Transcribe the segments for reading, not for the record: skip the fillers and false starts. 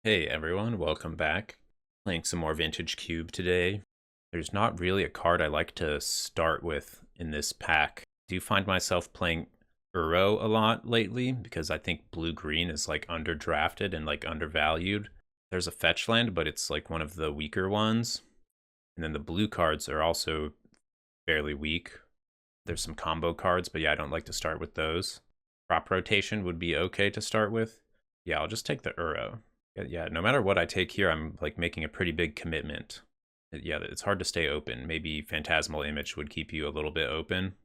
Hey everyone, welcome back. Playing some more Vintage Cube today. There's not really a card I like to start with in this pack. I do find myself playing Uro a lot lately because I think blue-green is like underdrafted and like undervalued. There's a fetch land, but it's like one of the weaker ones. And then the blue cards are also fairly weak. There's some combo cards, but yeah, I don't like to start with those. Crop rotation would be okay to start with. Yeah, I'll just take the Uro. Yeah, no matter what I take here, I'm like making a pretty big commitment. Yeah, it's hard to stay open. Maybe Phantasmal Image would keep you a little bit open,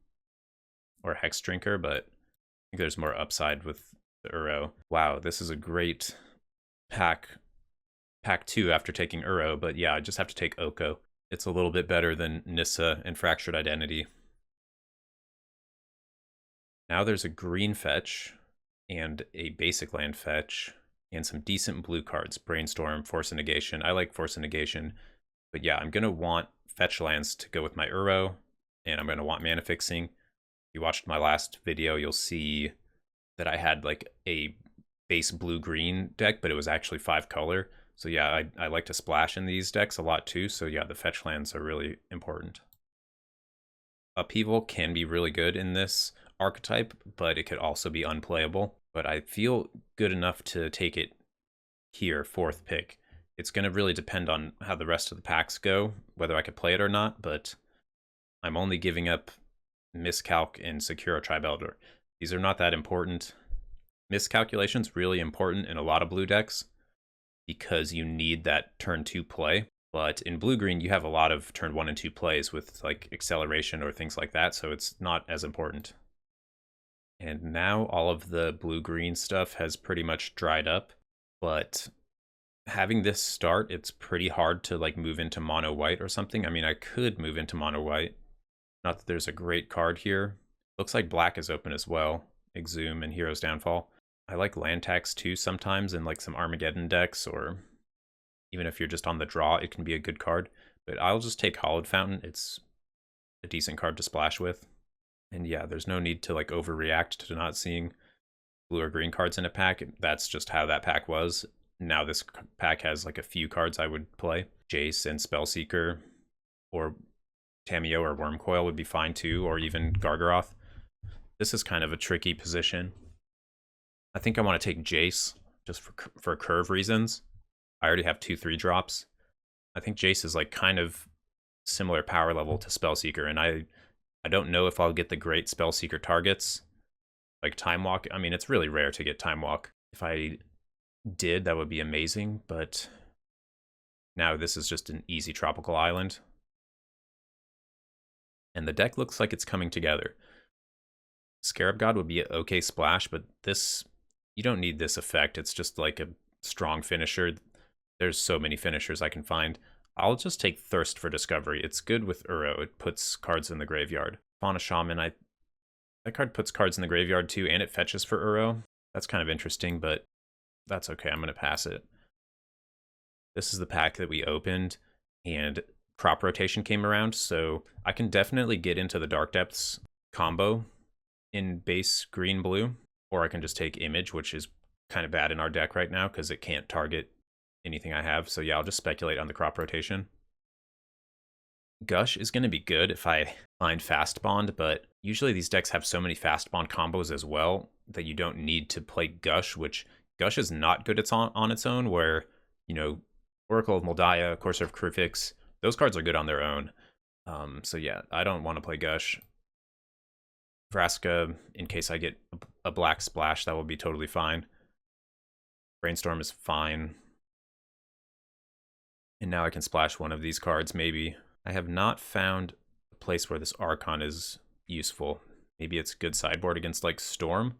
or Hex Drinker, but I think there's more upside with the Uro. Wow, this is a great pack 2 after taking Uro, but yeah, I just have to take Oko. It's a little bit better than Nissa and Fractured Identity. Now there's a green fetch and a basic land fetch and some decent blue cards. Brainstorm, Force of Negation. I like Force of Negation. But yeah, I'm going to want fetch lands to go with my Uro, and I'm going to want mana fixing. If you watched my last video, you'll see that I had like a base blue-green deck, but it was actually 5 color. So yeah, I like to splash in these decks a lot too. So yeah, the fetch lands are really important. Upheaval can be really good in this archetype, but it could also be unplayable. But I feel good enough to take it here, 4th pick. It's going to really depend on how the rest of the packs go, whether I could play it or not, but I'm only giving up Miscalc and Secura Tribe Elder. These are not that important. Miscalculation's really important in a lot of blue decks because you need that turn 2 play. But in blue-green, you have a lot of turn 1 and 2 plays with like acceleration or things like that, so it's not as important. And now all of the blue-green stuff has pretty much dried up, but having this start, it's pretty hard to like move into mono-white or something. I mean, I could move into mono-white. Not that there's a great card here. Looks like black is open as well. Exhume and Hero's Downfall. I like land tax too sometimes in like some Armageddon decks, or even if you're just on the draw, it can be a good card. But I'll just take Hollowed Fountain. It's a decent card to splash with. And yeah, there's no need to like overreact to not seeing blue or green cards in a pack. That's just how that pack was. Now this pack has like a few cards I would play. Jace and Spellseeker, or Tamiyo or Wormcoil would be fine too, or even Gargaroth. This is kind of a tricky position. I think I want to take Jace just for curve reasons. I already have 2/3 drops. I think Jace is like kind of similar power level to Spellseeker, and I don't know if I'll get the great Spellseeker targets like Time Walk. I mean, it's really rare to get Time Walk. If I did, that would be amazing, but now this is just an easy tropical island. And the deck looks like it's coming together. Scarab God would be an okay splash, but this, you don't need this effect. It's just like a strong finisher. There's so many finishers I can find. I'll just take Thirst for Discovery. It's good with Uro. It puts cards in the graveyard. Fauna Shaman, that card puts cards in the graveyard too, and it fetches for Uro. That's kind of interesting, but that's okay. I'm going to pass it. This is the pack that we opened, and crop rotation came around, so I can definitely get into the Dark Depths combo in base green-blue, or I can just take Image, which is kind of bad in our deck right now because it can't target anything I have. So yeah, I'll just speculate on the crop rotation. Gush is going to be good if I find Fast Bond, but usually these decks have so many Fast Bond combos as well that you don't need to play Gush, which Gush is not good on its own, where, you know, Oracle of Moldiah, Courser of Kruphix, those cards are good on their own. So yeah, I don't want to play Gush. Vraska, in case I get a black splash, that will be totally fine. Brainstorm is fine. And now I can splash one of these cards, maybe. I have not found a place where this Archon is useful. Maybe it's good sideboard against like Storm.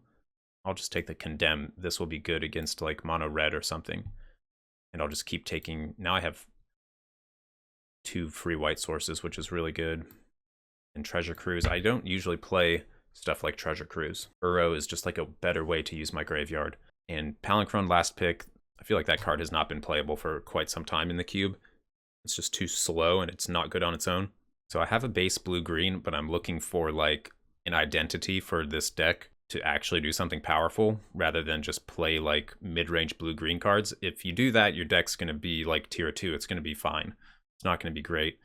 I'll just take the Condemn. This will be good against like mono red or something. And I'll just keep taking. Now I have 2 free white sources, which is really good. And Treasure Cruise. I don't usually play stuff like Treasure Cruise. Uro is just like a better way to use my graveyard. And Palinchron last pick. I feel like that card has not been playable for quite some time in the cube. It's just too slow and it's not good on its own. So I have a base blue-green, but I'm looking for like an identity for this deck to actually do something powerful rather than just play like mid-range blue-green cards. If you do that, your deck's going to be like tier 2. It's going to be fine. It's not going to be great.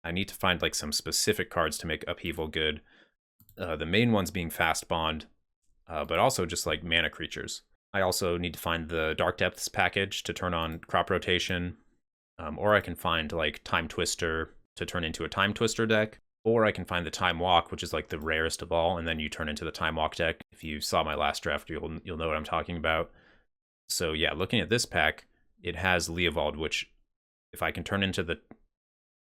I need to find like some specific cards to make Upheaval good. The main ones being Fast Bond, but also just like mana creatures. I also need to find the Dark Depths package to turn on Crop Rotation, or I can find like Time Twister to turn into a Time Twister deck. Or I can find the Time Walk, which is like the rarest of all, and then you turn into the Time Walk deck. If you saw my last draft, you'll know what I'm talking about. So yeah, looking at this pack, it has Leovold, which if I can turn into the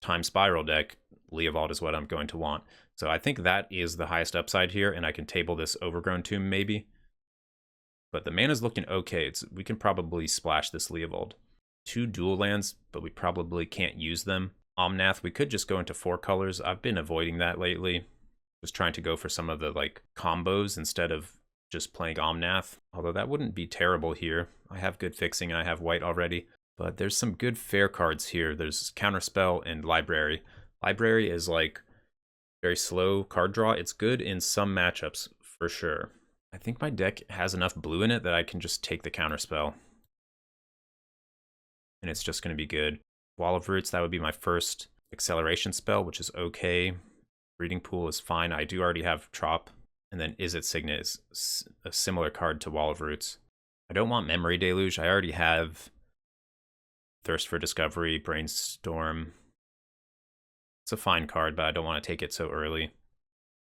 Time Spiral deck, Leovold is what I'm going to want. So I think that is the highest upside here, and I can table this Overgrown Tomb maybe. But the mana's looking okay. We can probably splash this Leovold. 2 dual lands, but we probably can't use them. Omnath, we could just go into 4 colors. I've been avoiding that lately. Just trying to go for some of the like combos instead of just playing Omnath. Although that wouldn't be terrible here. I have good fixing and I have white already. But there's some good fair cards here. There's Counterspell and Library. Library is like very slow card draw. It's good in some matchups for sure. I think my deck has enough blue in it that I can just take the Counterspell. And it's just going to be good. Wall of Roots, that would be my first acceleration spell, which is okay. Breeding Pool is fine. I do already have Trop. And then Izzet Signet is a similar card to Wall of Roots. I don't want Memory Deluge. I already have Thirst for Discovery, Brainstorm. It's a fine card, but I don't want to take it so early.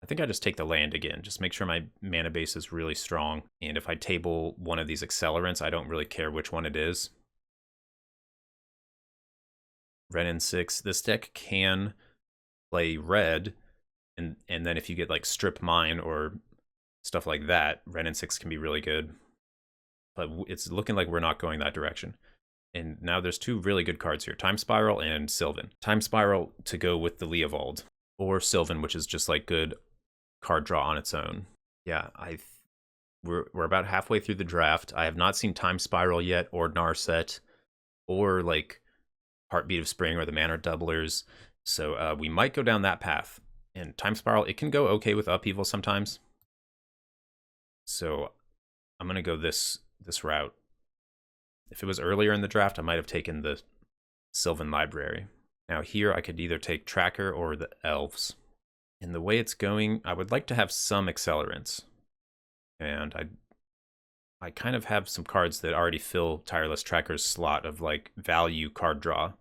I think I just take the land again. Just make sure my mana base is really strong. And if I table one of these accelerants, I don't really care which one it is. Red and 6. This deck can play red, and then if you get like Strip Mine or stuff like that, red and 6 can be really good. But it's looking like we're not going that direction. And now there's 2 really good cards here, Time Spiral and Sylvan. Time Spiral to go with the Leovold, or Sylvan, which is just like good card draw on its own. Yeah, we're about halfway through the draft. I have not seen Time Spiral yet, or Narset, or like Heartbeat of Spring or the Mana Doublers. So we might go down that path. And Time Spiral, it can go okay with Upheaval sometimes. So I'm going to go this route. If it was earlier in the draft, I might have taken the Sylvan Library. Now here I could either take Tracker or the Elves. In the way it's going, I would like to have some accelerants. And I kind of have some cards that already fill Tireless Tracker's slot of like value card draw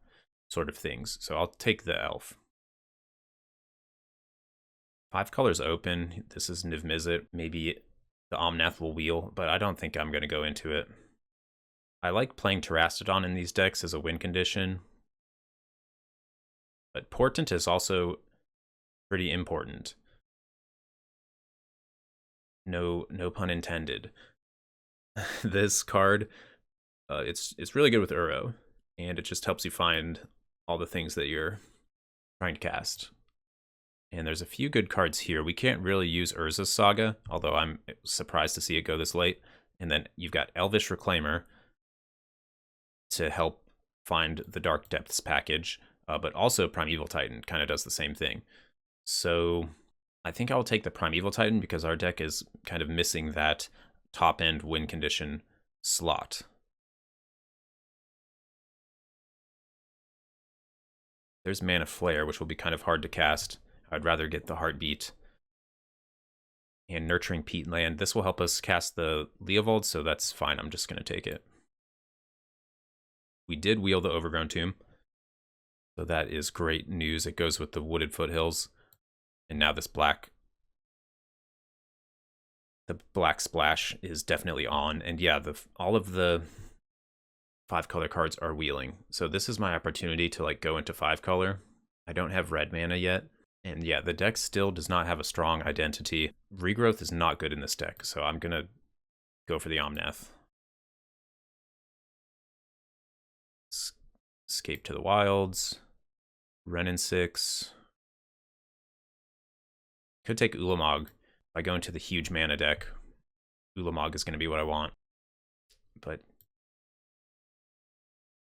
sort of things. So I'll take the Elf. 5 colors open. This is Niv-Mizzet. Maybe the Omnath will wheel, but I don't think I'm going to go into it. I like playing Terastodon in these decks as a win condition. But Portent is also pretty important. No pun intended. This card, it's really good with Uro, and it just helps you find all the things that you're trying to cast. And there's a few good cards here. We can't really use Urza's Saga, although I'm surprised to see it go this late. And then you've got Elvish Reclaimer to help find the Dark Depths package, but also Primeval Titan kind of does the same thing. So I think I'll take the Primeval Titan because our deck is kind of missing that top-end win condition slot. There's Mana Flare, which will be kind of hard to cast. I'd rather get the Heartbeat. And Nurturing Peatland. This will help us cast the Leovold, so that's fine. I'm just going to take it. We did wheel the Overgrown Tomb, so that is great news. It goes with the Wooded Foothills. And now this black, the black splash is definitely on. And yeah, all of the 5 color cards are wheeling. So this is my opportunity to like go into 5 color. I don't have red mana yet. And yeah, the deck still does not have a strong identity. Regrowth is not good in this deck, so I'm gonna go for the Omnath. Escape to the Wilds. Wrenn and 6. Could take Ulamog. If I go into the huge mana deck, Ulamog is going to be what I want. But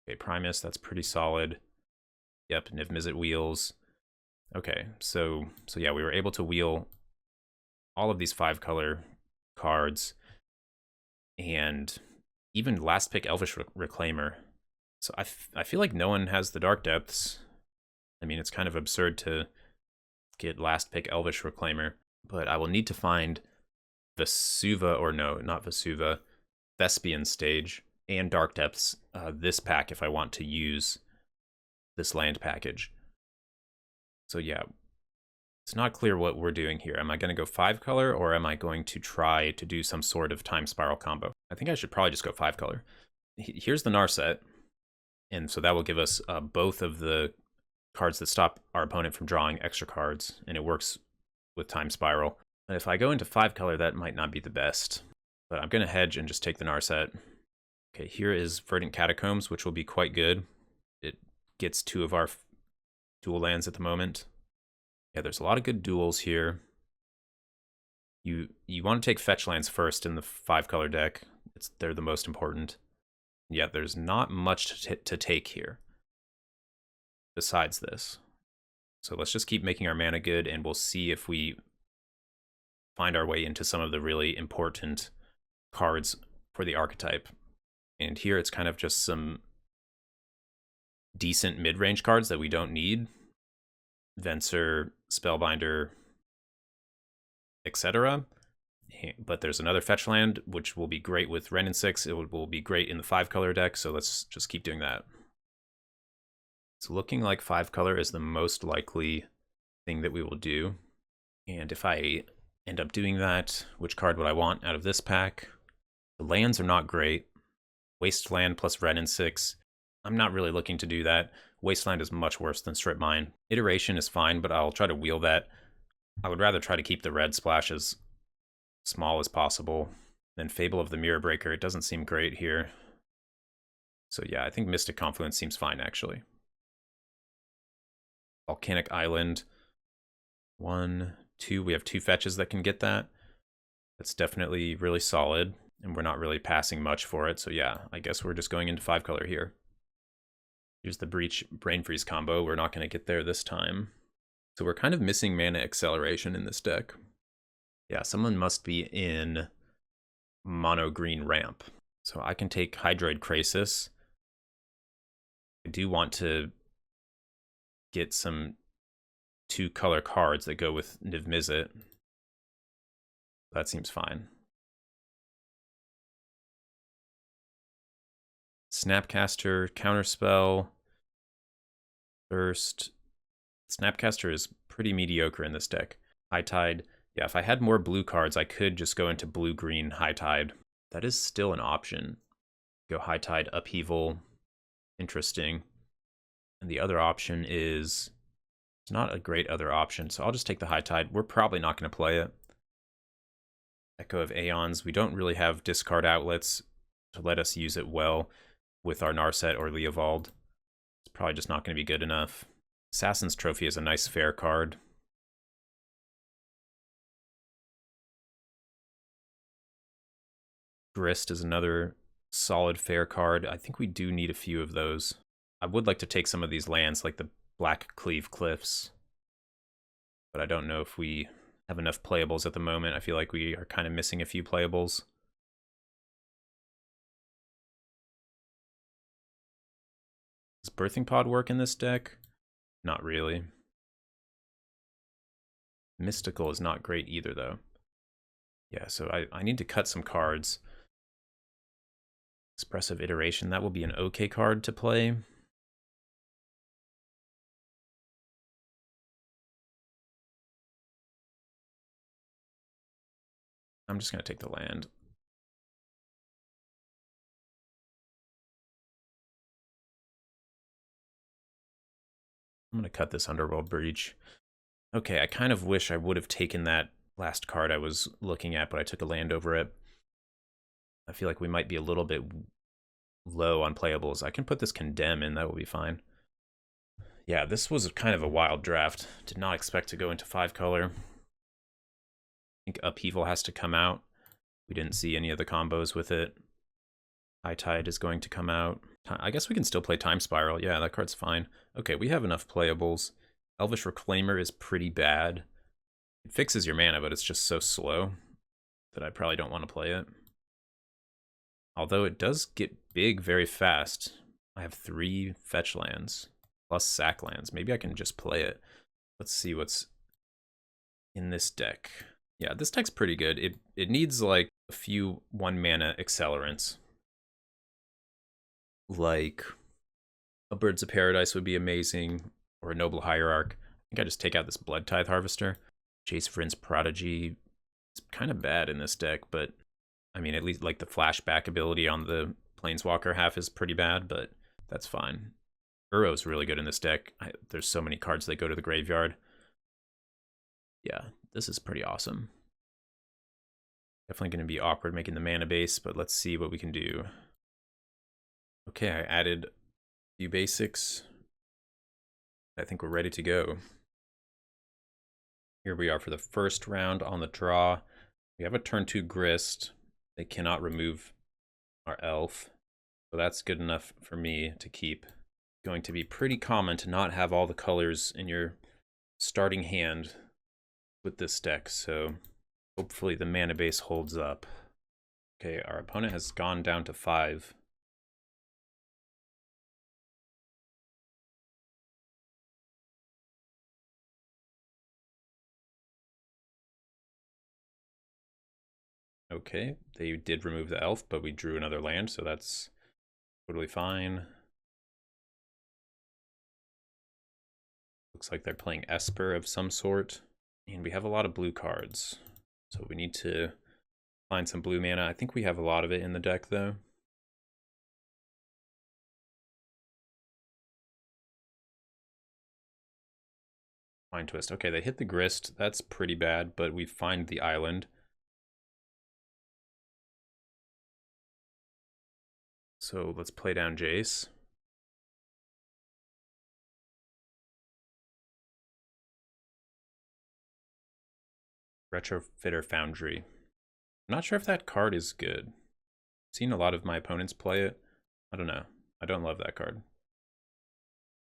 okay, Primus, that's pretty solid. Yep, Niv-Mizzet wheels. Okay, so yeah, we were able to wheel all of these 5 color cards, and even last pick Elvish Reclaimer. So I feel like no one has the Dark Depths. I mean, it's kind of absurd to get last pick Elvish Reclaimer, but I will need to find Vesuva, or no, not Vesuva, Thespian Stage and Dark Depths this pack if I want to use this land package. So yeah, it's not clear what we're doing here. Am I going to go 5-color, or am I going to try to do some sort of Time Spiral combo? I think I should probably just go 5-color. Here's the Narset, and so that will give us both of the cards that stop our opponent from drawing extra cards, and it works with Time Spiral. And if I go into 5-color, that might not be the best, but I'm going to hedge and just take the Narset. Okay, here is Verdant Catacombs, which will be quite good. It gets 2 of our dual lands at the moment. Yeah, there's a lot of good duels here. You want to take fetch lands first in the 5-color deck. They're the most important. Yeah, there's not much to take here besides this. So let's just keep making our mana good, and we'll see if we find our way into some of the really important cards for the archetype. And here it's kind of just some decent mid-range cards that we don't need. Venser, Spellbinder, etc. But there's another fetch land, which will be great with Wrenn and 6. It will be great in the 5-color deck, so let's just keep doing that. It's looking like 5-color is the most likely thing that we will do. And if I end up doing that, which card would I want out of this pack? The lands are not great. Wasteland plus Wrenn and 6. I'm not really looking to do that. Wasteland is much worse than Strip Mine. Iteration is fine, but I'll try to wheel that. I would rather try to keep the red splash as small as possible. Then Fable of the Mirror Breaker, it doesn't seem great here. So yeah, I think Mystic Confluence seems fine, actually. Volcanic Island. 1, 2, we have 2 fetches that can get that. That's definitely really solid, and we're not really passing much for it. So yeah, I guess we're just going into 5-color here. Here's the Breach Brain Freeze combo. We're not going to get there this time. So we're kind of missing mana acceleration in this deck. Yeah, someone must be in mono green ramp. So I can take Hydroid Krasis. I do want to get some 2-color cards that go with Niv Mizzet. That seems fine. Snapcaster, Counterspell, Thirst. Snapcaster is pretty mediocre in this deck. High Tide. Yeah, if I had more blue cards, I could just go into blue-green High Tide. That is still an option. Go High Tide, Upheaval. Interesting. And the other option is... It's not a great other option, so I'll just take the High Tide. We're probably not going to play it. Echo of Aeons. We don't really have discard outlets to let us use it well with our Narset or Leovold. It's probably just not going to be good enough. Assassin's Trophy is a nice fair card. Grist is another solid fair card. I think we do need a few of those. I would like to take some of these lands, like the Black Cleave Cliffs, but I don't know if we have enough playables at the moment. I feel like we are kind of missing a few playables. Does Birthing Pod work in this deck? Not really. Mystical is not great either, though. Yeah, so I need to cut some cards. Expressive Iteration, that will be an okay card to play. I'm just going to take the land. I'm going to cut this Underworld Breach. Okay, I kind of wish I would have taken that last card I was looking at, but I took a land over it. I feel like we might be a little bit low on playables. I can put this Condemn in, that will be fine. Yeah, this was kind of a wild draft. Did not expect to go into 5-color. I think Upheaval has to come out. We didn't see any of the combos with it. High Tide is going to come out. I guess we can still play Time Spiral. Yeah, that card's fine. Okay, we have enough playables. Elvish Reclaimer is pretty bad. It fixes your mana, but it's just so slow. but I probably don't want to play it. Although it does get big very fast. I have 3 fetch lands plus sack lands. Maybe I can just play it. Let's see what's in this deck. Yeah, this deck's pretty good. It needs like a few 1 mana accelerants. Like a Birds of Paradise would be amazing, or a Noble Hierarch. I think I just take out this Blood Tithe Harvester. Jace Vryn's Prodigy is kind of bad in this deck, but I mean, at least like the flashback ability on the Planeswalker half is pretty bad, but that's fine. Urro's really good in this deck. There's so many cards that go to the graveyard. Yeah, this is pretty awesome. Definitely going to be awkward making the mana base, but let's see what we can do. Okay, I added a few basics. I think we're ready to go. Here we are for the first round on the draw. We have a turn 2 Grist. They cannot remove our elf, so that's good enough for me to keep. It's going to be pretty common to not have all the colors in your starting hand with this deck, so hopefully the mana base holds up. Okay, our opponent has gone down to 5. Okay, they did remove the elf, but we drew another land, so that's totally fine. Looks like they're playing Esper of some sort, and we have a lot of blue cards, so we need to find some blue mana. I think we have a lot of it in the deck, though. Mind Twist. Okay, they hit the Grist. That's pretty bad, but we find the island. So let's play down Jace. Retrofitter Foundry. I'm not sure if that card is good. I've seen a lot of my opponents play it. I don't know. I don't love that card.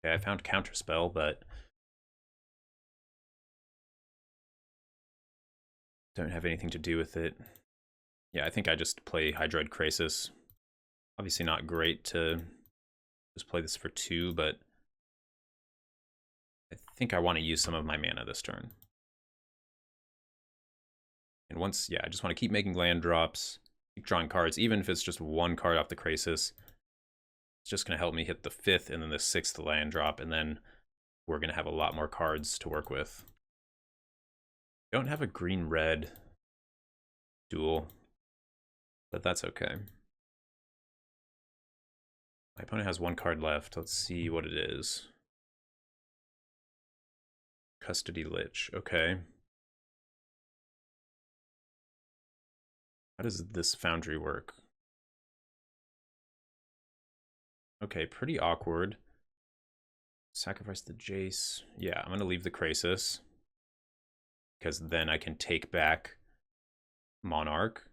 Okay, I found Counterspell, but don't have anything to do with it. Yeah, I think I just play Hydroid Krasis. Obviously not great to just play this for 2, but I think I want to use some of my mana this turn. And once, yeah, I just want to keep making land drops, keep drawing cards, even if it's just 1 card off the Krasis. It's just going to help me hit the 5th and then the 6th land drop, and then we're going to have a lot more cards to work with. Don't have a green-red duel, but that's okay. My opponent has 1 card left. Let's see what it is. Custody Lich. Okay. How does this Foundry work? Okay, pretty awkward. Sacrifice the Jace. Yeah, I'm going to leave the Krasis, because then I can take back Monarch.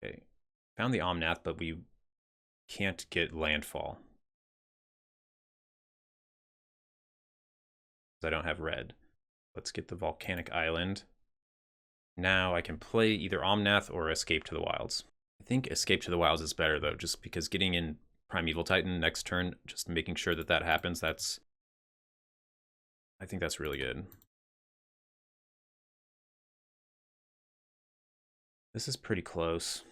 Okay. Found the Omnath, but we can't get landfall. I don't have red. Let's get the Volcanic Island. Now I can play either Omnath or Escape to the Wilds. I think Escape to the Wilds is better, though, just because getting in Primeval Titan next turn, just making sure that that happens, I think that's really good. This is pretty close.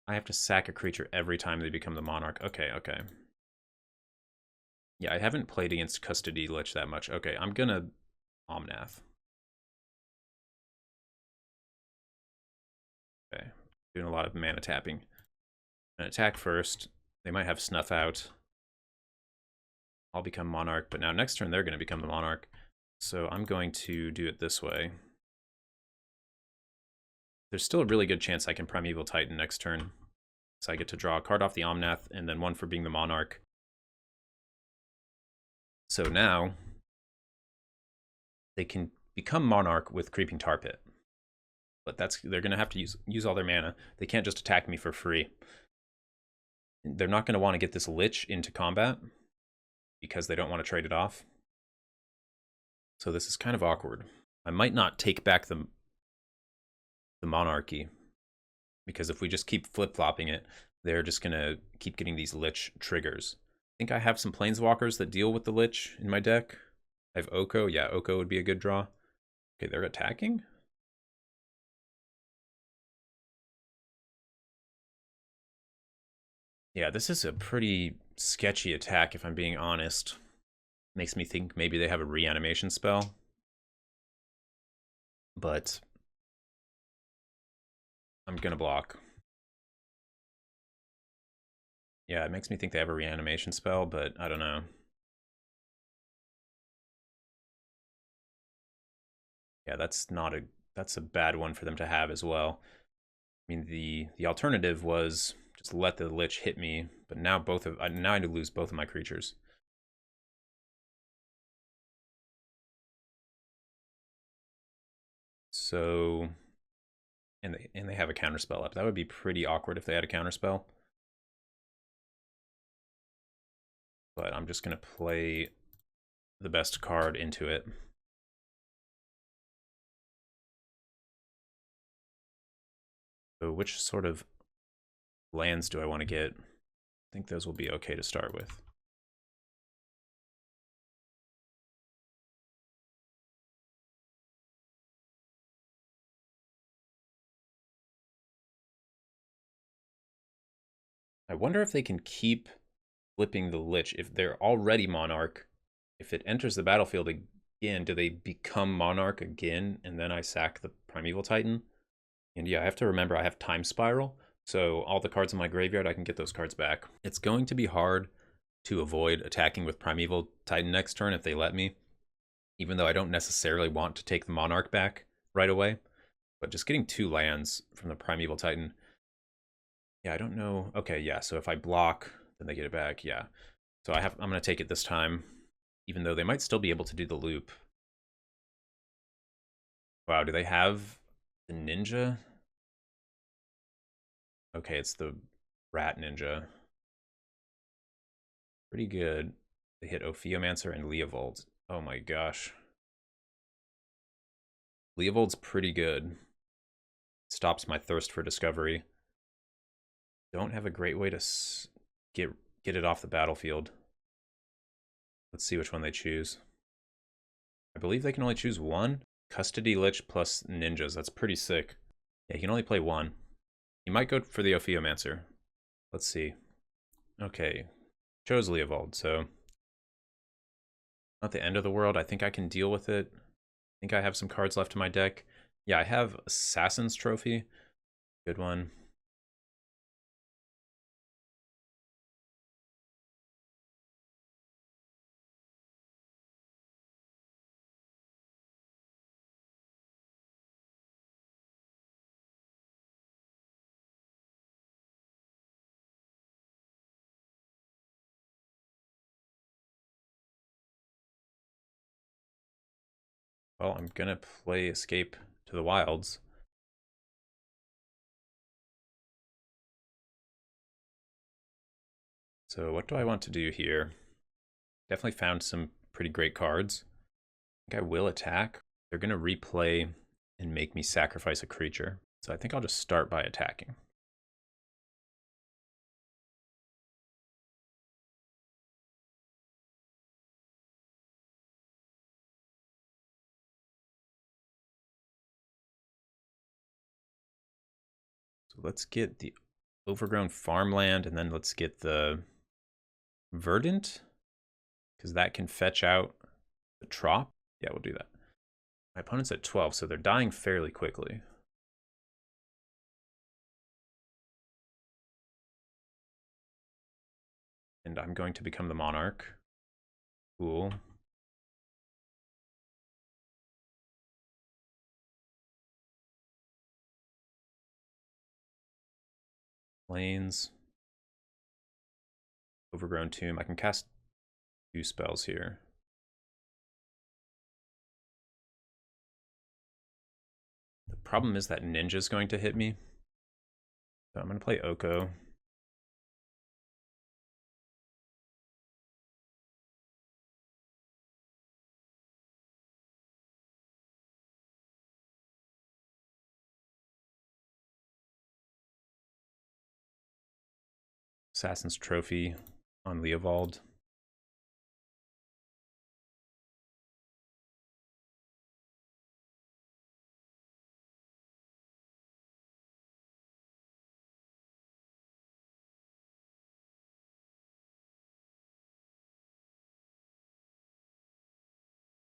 I have to sack a creature every time they become the Monarch. Okay, okay. Yeah, I haven't played against Custody Lich that much. Okay, I'm gonna Omnath. Okay, doing a lot of mana tapping. And attack first. They might have Snuff out. I'll become Monarch, but now next turn they're going to become the Monarch. So I'm going to do it this way. There's still a really good chance I can Primeval Titan next turn. So I get to draw a card off the Omnath, and then 1 for being the Monarch. So now they can become Monarch with Creeping Tar Pit. But they're going to have to use all their mana. They can't just attack me for free. They're not going to want to get this Lich into combat, because they don't want to trade it off. So this is kind of awkward. I might not take back the monarchy, because if we just keep flip-flopping it, they're just gonna keep getting these Lich triggers. I think I have some Planeswalkers that deal with the Lich in my deck. I have Oko. Yeah, Oko would be a good draw. Okay, they're attacking? Yeah, this is a pretty sketchy attack, if I'm being honest. Makes me think maybe they have a reanimation spell. But I'm gonna block. Yeah, it makes me think they have a reanimation spell, but I don't know. Yeah, that's a bad one for them to have as well. I mean, the alternative was just let the Lich hit me, but now now I need to lose both of my creatures. So, and they have a counterspell up. That would be pretty awkward if they had a counterspell. But I'm just gonna play the best card into it. So which sort of lands do I want to get? I think those will be okay to start with. I wonder if they can keep flipping the Lich. If they're already Monarch, if it enters the battlefield again, do they become Monarch again, and then I sack the Primeval Titan? And yeah, I have to remember I have Time Spiral, so all the cards in my graveyard, I can get those cards back. It's going to be hard to avoid attacking with Primeval Titan next turn if they let me, even though I don't necessarily want to take the Monarch back right away. But just getting 2 lands from the Primeval Titan. Yeah, I don't know. Okay, yeah, so if I block, then they get it back. Yeah. So I'm going to take it this time, even though they might still be able to do the loop. Wow, do they have the ninja? Okay, it's the rat ninja. Pretty good. They hit Ophiomancer and Leovold. Oh my gosh. Leovold's pretty good. Stops my thirst for discovery. Don't have a great way to get it off the battlefield. Let's see which one they choose. I believe they can only choose one. Custody Lich plus ninjas. That's pretty sick. Yeah, he can only play one. He might go for the Ophiomancer. Let's see. Okay. Chose Leovold, so not the end of the world. I think I can deal with it. I think I have some cards left in my deck. Yeah, I have Assassin's Trophy. Good one. Well, I'm gonna play Escape to the Wilds. So what do I want to do here? Definitely found some pretty great cards. I think I will attack. They're gonna replay and make me sacrifice a creature. So I think I'll just start by attacking. So let's get the overgrown farmland, and then let's get the verdant, because that can fetch out the trop. Yeah, we'll do that. My opponent's at 12, so they're dying fairly quickly. And I'm going to become the monarch. Cool. Plains. Overgrown Tomb. I can cast 2 spells here. The problem is that Ninja's going to hit me. So I'm going to play Oko. Assassin's Trophy on Leovold.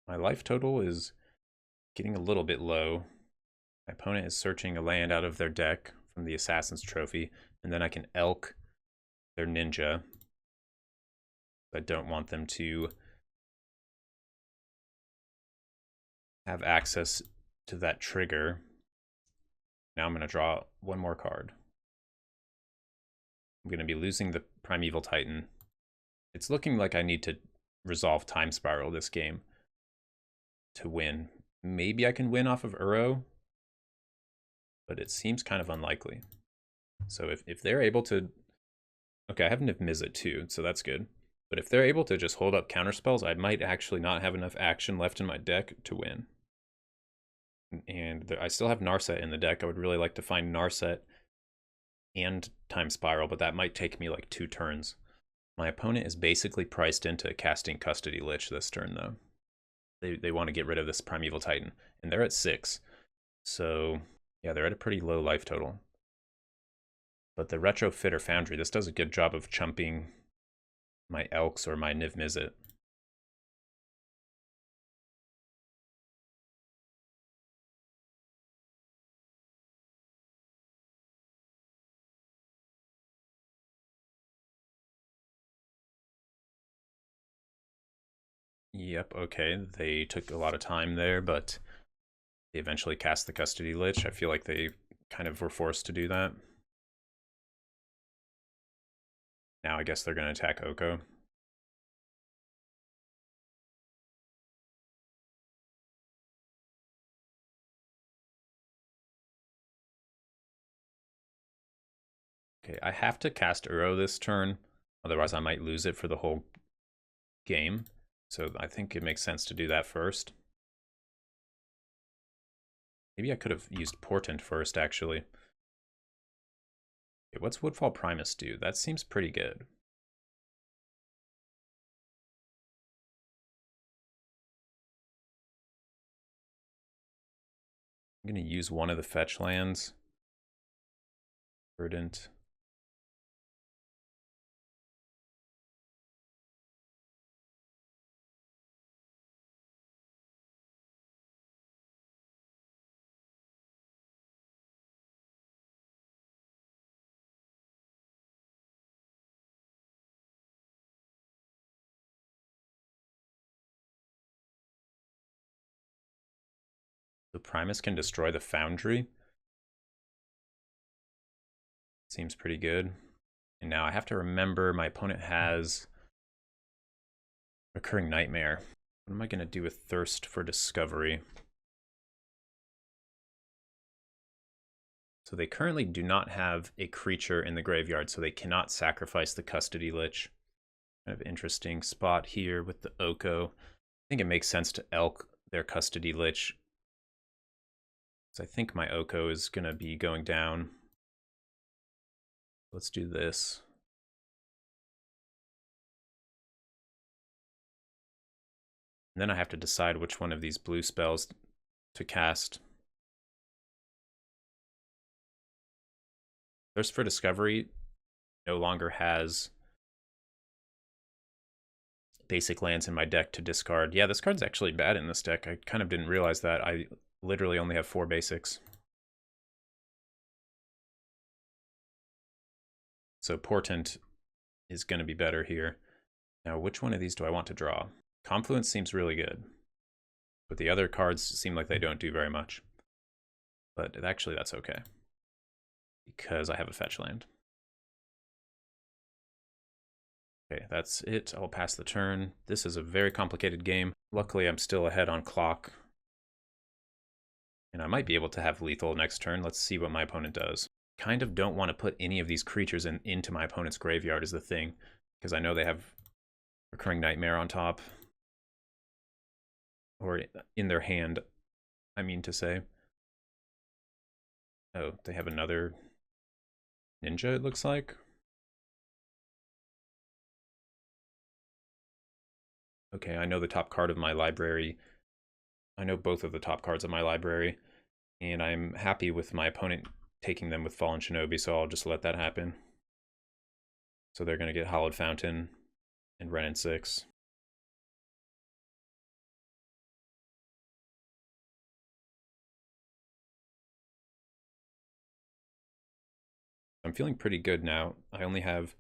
My life total is getting a little bit low. My opponent is searching a land out of their deck from the Assassin's Trophy, and then I can Elk their Ninja. I don't want them to have access to that trigger. Now I'm going to draw one more card. I'm going to be losing the Primeval Titan. It's looking like I need to resolve Time Spiral this game to win. Maybe I can win off of Uro, but it seems kind of unlikely. So if they're able to... Okay, I have Niv Mizzet too, so that's good. But if they're able to just hold up counterspells, I might actually not have enough action left in my deck to win. And I still have Narset in the deck. I would really like to find Narset and Time Spiral, but that might take me like 2 turns. My opponent is basically priced into casting Custody Lich this turn, though. They want to get rid of this Primeval Titan, and they're at 6. So, yeah, they're at a pretty low life total. But the Retrofitter Foundry, this does a good job of chumping my Elks or my Niv Mizzet. Yep, okay, they took a lot of time there, but they eventually cast the Custody Lich. I feel like they kind of were forced to do that. Now I guess they're going to attack Oko. Okay, I have to cast Uro this turn, otherwise I might lose it for the whole game. So I think it makes sense to do that first. Maybe I could have used Portent first, actually. Okay, what's Woodfall Primus do? That seems pretty good. I'm going to use one of the fetch lands. Verdant. The Primus can destroy the Foundry. Seems pretty good. And now I have to remember my opponent has Recurring Nightmare. What am I going to do with Thirst for Discovery? So they currently do not have a creature in the graveyard, so they cannot sacrifice the Custody Lich. Kind of interesting spot here with the Oko. I think it makes sense to Elk their Custody Lich. So I think my Oko is going to be going down. Let's do this. And then I have to decide which one of these blue spells to cast. Thirst for Discovery no longer has basic lands in my deck to discard. Yeah, this card's actually bad in this deck. I kind of didn't realize that. I literally only have 4 basics. So Portent is going to be better here. Now, which one of these do I want to draw? Confluence seems really good, but the other cards seem like they don't do very much. But actually, that's okay, because I have a fetch land. Okay, that's it. I'll pass the turn. This is a very complicated game. Luckily, I'm still ahead on clock. And I might be able to have lethal next turn. Let's see what my opponent does. Kind of don't want to put any of these creatures into my opponent's graveyard is the thing, because I know they have Recurring Nightmare on top. Or in their hand, I mean to say. Oh, they have another Ninja, it looks like. Okay, I know the top card of my library. I know both of the top cards of my library, and I'm happy with my opponent taking them with Fallen Shinobi, so I'll just let that happen. So they're going to get Hallowed Fountain and Wrenn and 6. I'm feeling pretty good now. I only have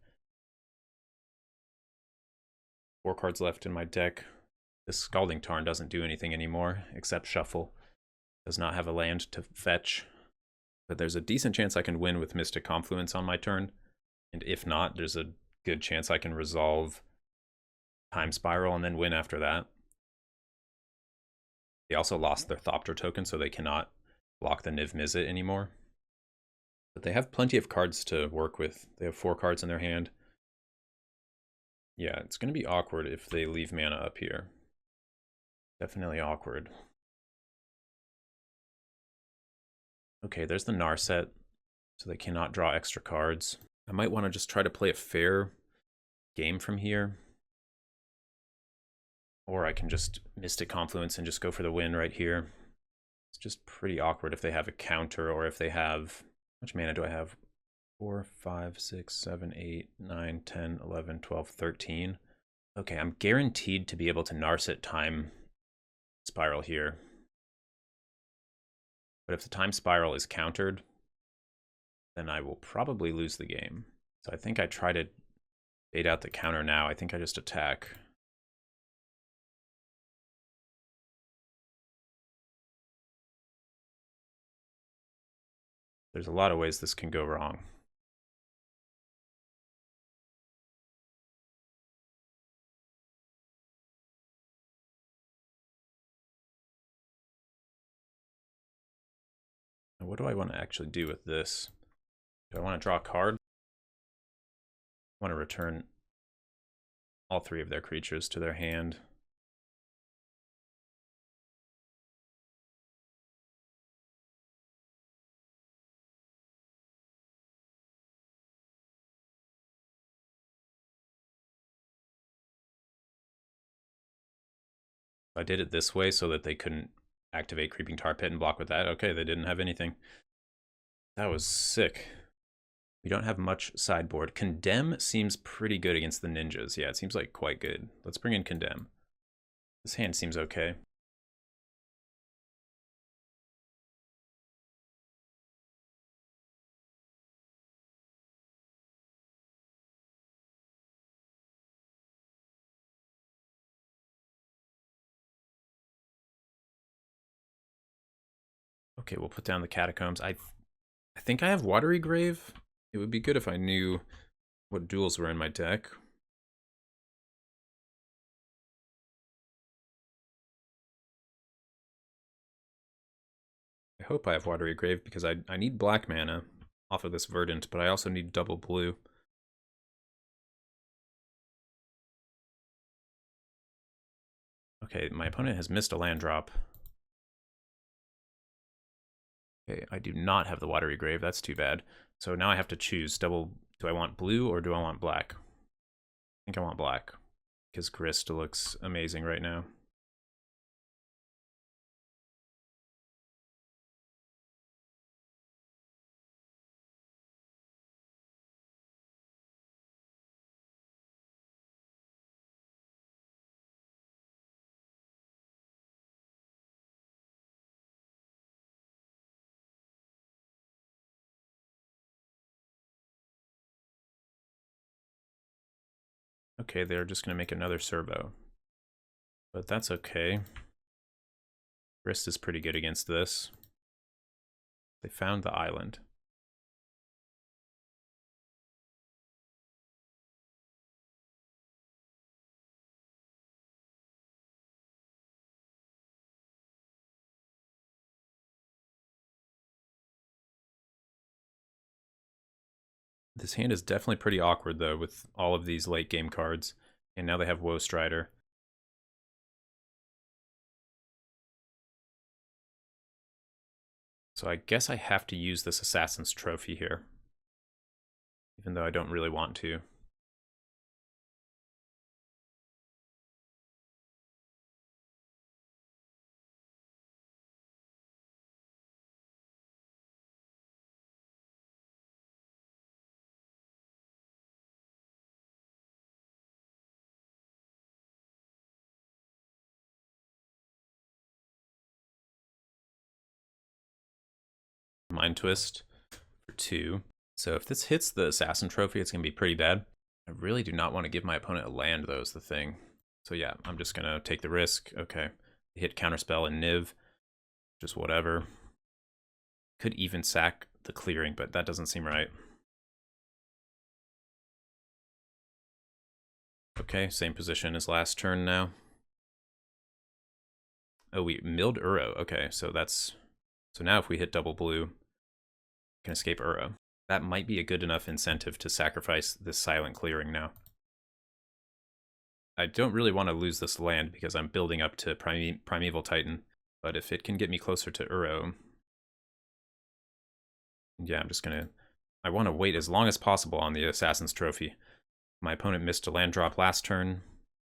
4 cards left in my deck. This Scalding Tarn doesn't do anything anymore, except shuffle. Does not have a land to fetch. But there's a decent chance I can win with Mystic Confluence on my turn. And if not, there's a good chance I can resolve Time Spiral and then win after that. They also lost their Thopter token, so they cannot block the Niv Mizzet anymore. But they have plenty of cards to work with. They have 4 cards in their hand. Yeah, it's going to be awkward if they leave mana up here. Definitely awkward. Okay, there's the Narset, so they cannot draw extra cards. I might want to just try to play a fair game from here. Or I can just Mystic Confluence and just go for the win right here. It's just pretty awkward if they have a counter or if they have... How much mana do I have? 4, 5, 6, 7, 8, 9, 10, 11, 12, 13. Okay, I'm guaranteed to be able to Narset Time Spiral here. But if the Time Spiral is countered, then I will probably lose the game. So I think I try to bait out the counter now. I think I just attack. There's a lot of ways this can go wrong. Now, what do I want to actually do with this? Do I want to draw a card? I want to return all 3 of their creatures to their hand. I did it this way so that they couldn't activate Creeping Tar Pit and block with that. Okay, they didn't have anything. That was sick. We don't have much sideboard. Condemn seems pretty good against the ninjas. Yeah, it seems like quite good. Let's bring in Condemn. This hand seems okay. Okay, we'll put down the Catacombs. I think I have Watery Grave. It would be good if I knew what duels were in my deck. I hope I have Watery Grave because I need black mana off of this Verdant, but I also need double blue. Okay, my opponent has missed a land drop. Okay, I do not have the Watery Grave. That's too bad. So now I have to choose double. Do I want blue or do I want black? I think I want black because Grist looks amazing right now. Okay, they're just going to make another servo. But that's okay. Grist is pretty good against this. They found the island. This hand is definitely pretty awkward, though, with all of these late game cards. And now they have Woe Strider. So I guess I have to use this Assassin's Trophy here. Even though I don't really want to. Mind Twist for 2. So if this hits the Assassin Trophy, it's going to be pretty bad. I really do not want to give my opponent a land, though, is the thing. So yeah, I'm just going to take the risk. Okay, hit Counterspell and Niv. Just whatever. Could even sack the clearing, but that doesn't seem right. Okay, same position as last turn now. Oh, we milled Uro. Okay, so that's... So now if we hit double blue, we can escape Uro. That might be a good enough incentive to sacrifice this silent clearing now. I don't really want to lose this land because I'm building up to Primeval Titan, but if it can get me closer to Uro... Yeah, I'm just gonna... I want to wait as long as possible on the Assassin's Trophy. My opponent missed a land drop last turn,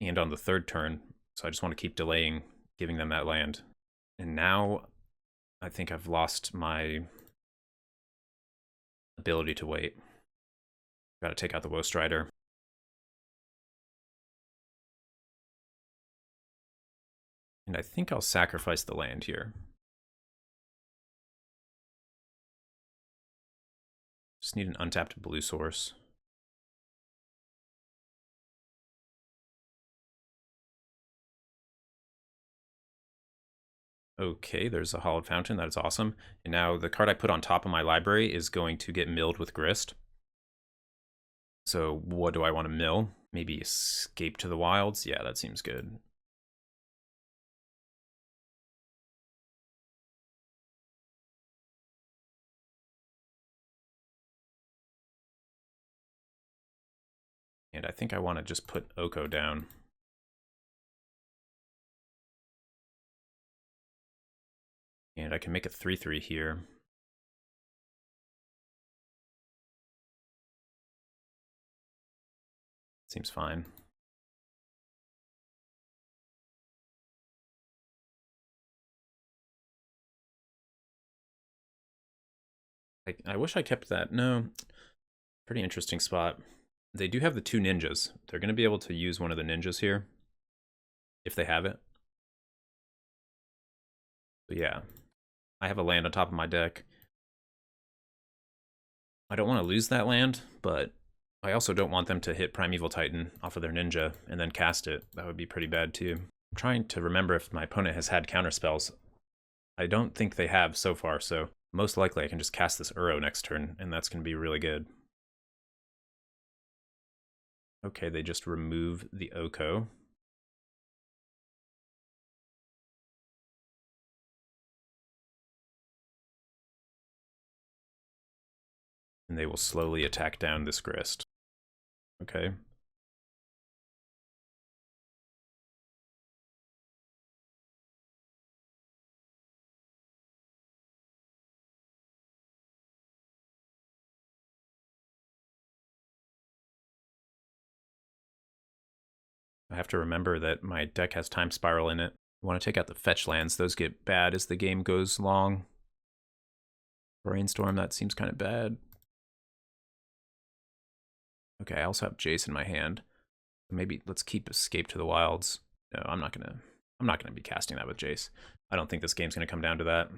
and on the third turn, so I just want to keep delaying giving them that land. And now, I think I've lost my ability to wait. Gotta take out the Woe Strider. And I think I'll sacrifice the land here. Just need an untapped blue source. Okay, there's a Hallowed Fountain. That is awesome. And now the card I put on top of my library is going to get milled with Grist. So what do I want to mill? Maybe Escape to the Wilds? Yeah, that seems good. And I think I want to just put Oko down. And I can make a 3/3 here. Seems fine. I wish I kept that. No. Pretty interesting spot. They do have the 2 ninjas. They're going to be able to use one of the ninjas here. If they have it. But yeah. I have a land on top of my deck. I don't want to lose that land, but I also don't want them to hit Primeval Titan off of their ninja and then cast it. That would be pretty bad too. I'm trying to remember if my opponent has had counterspells. I don't think they have so far, so most likely I can just cast this Uro next turn, and that's going to be really good. Okay, they just remove the Oko. And they will slowly attack down this Grist. Okay. I have to remember that my deck has Time Spiral in it. I want to take out the fetch lands. Those get bad as the game goes long. Brainstorm, that seems kind of bad. Okay, I also have Jace in my hand. Maybe let's keep Escape to the Wilds. No, I'm not gonna be casting that with Jace. I don't think this game's gonna come down to that.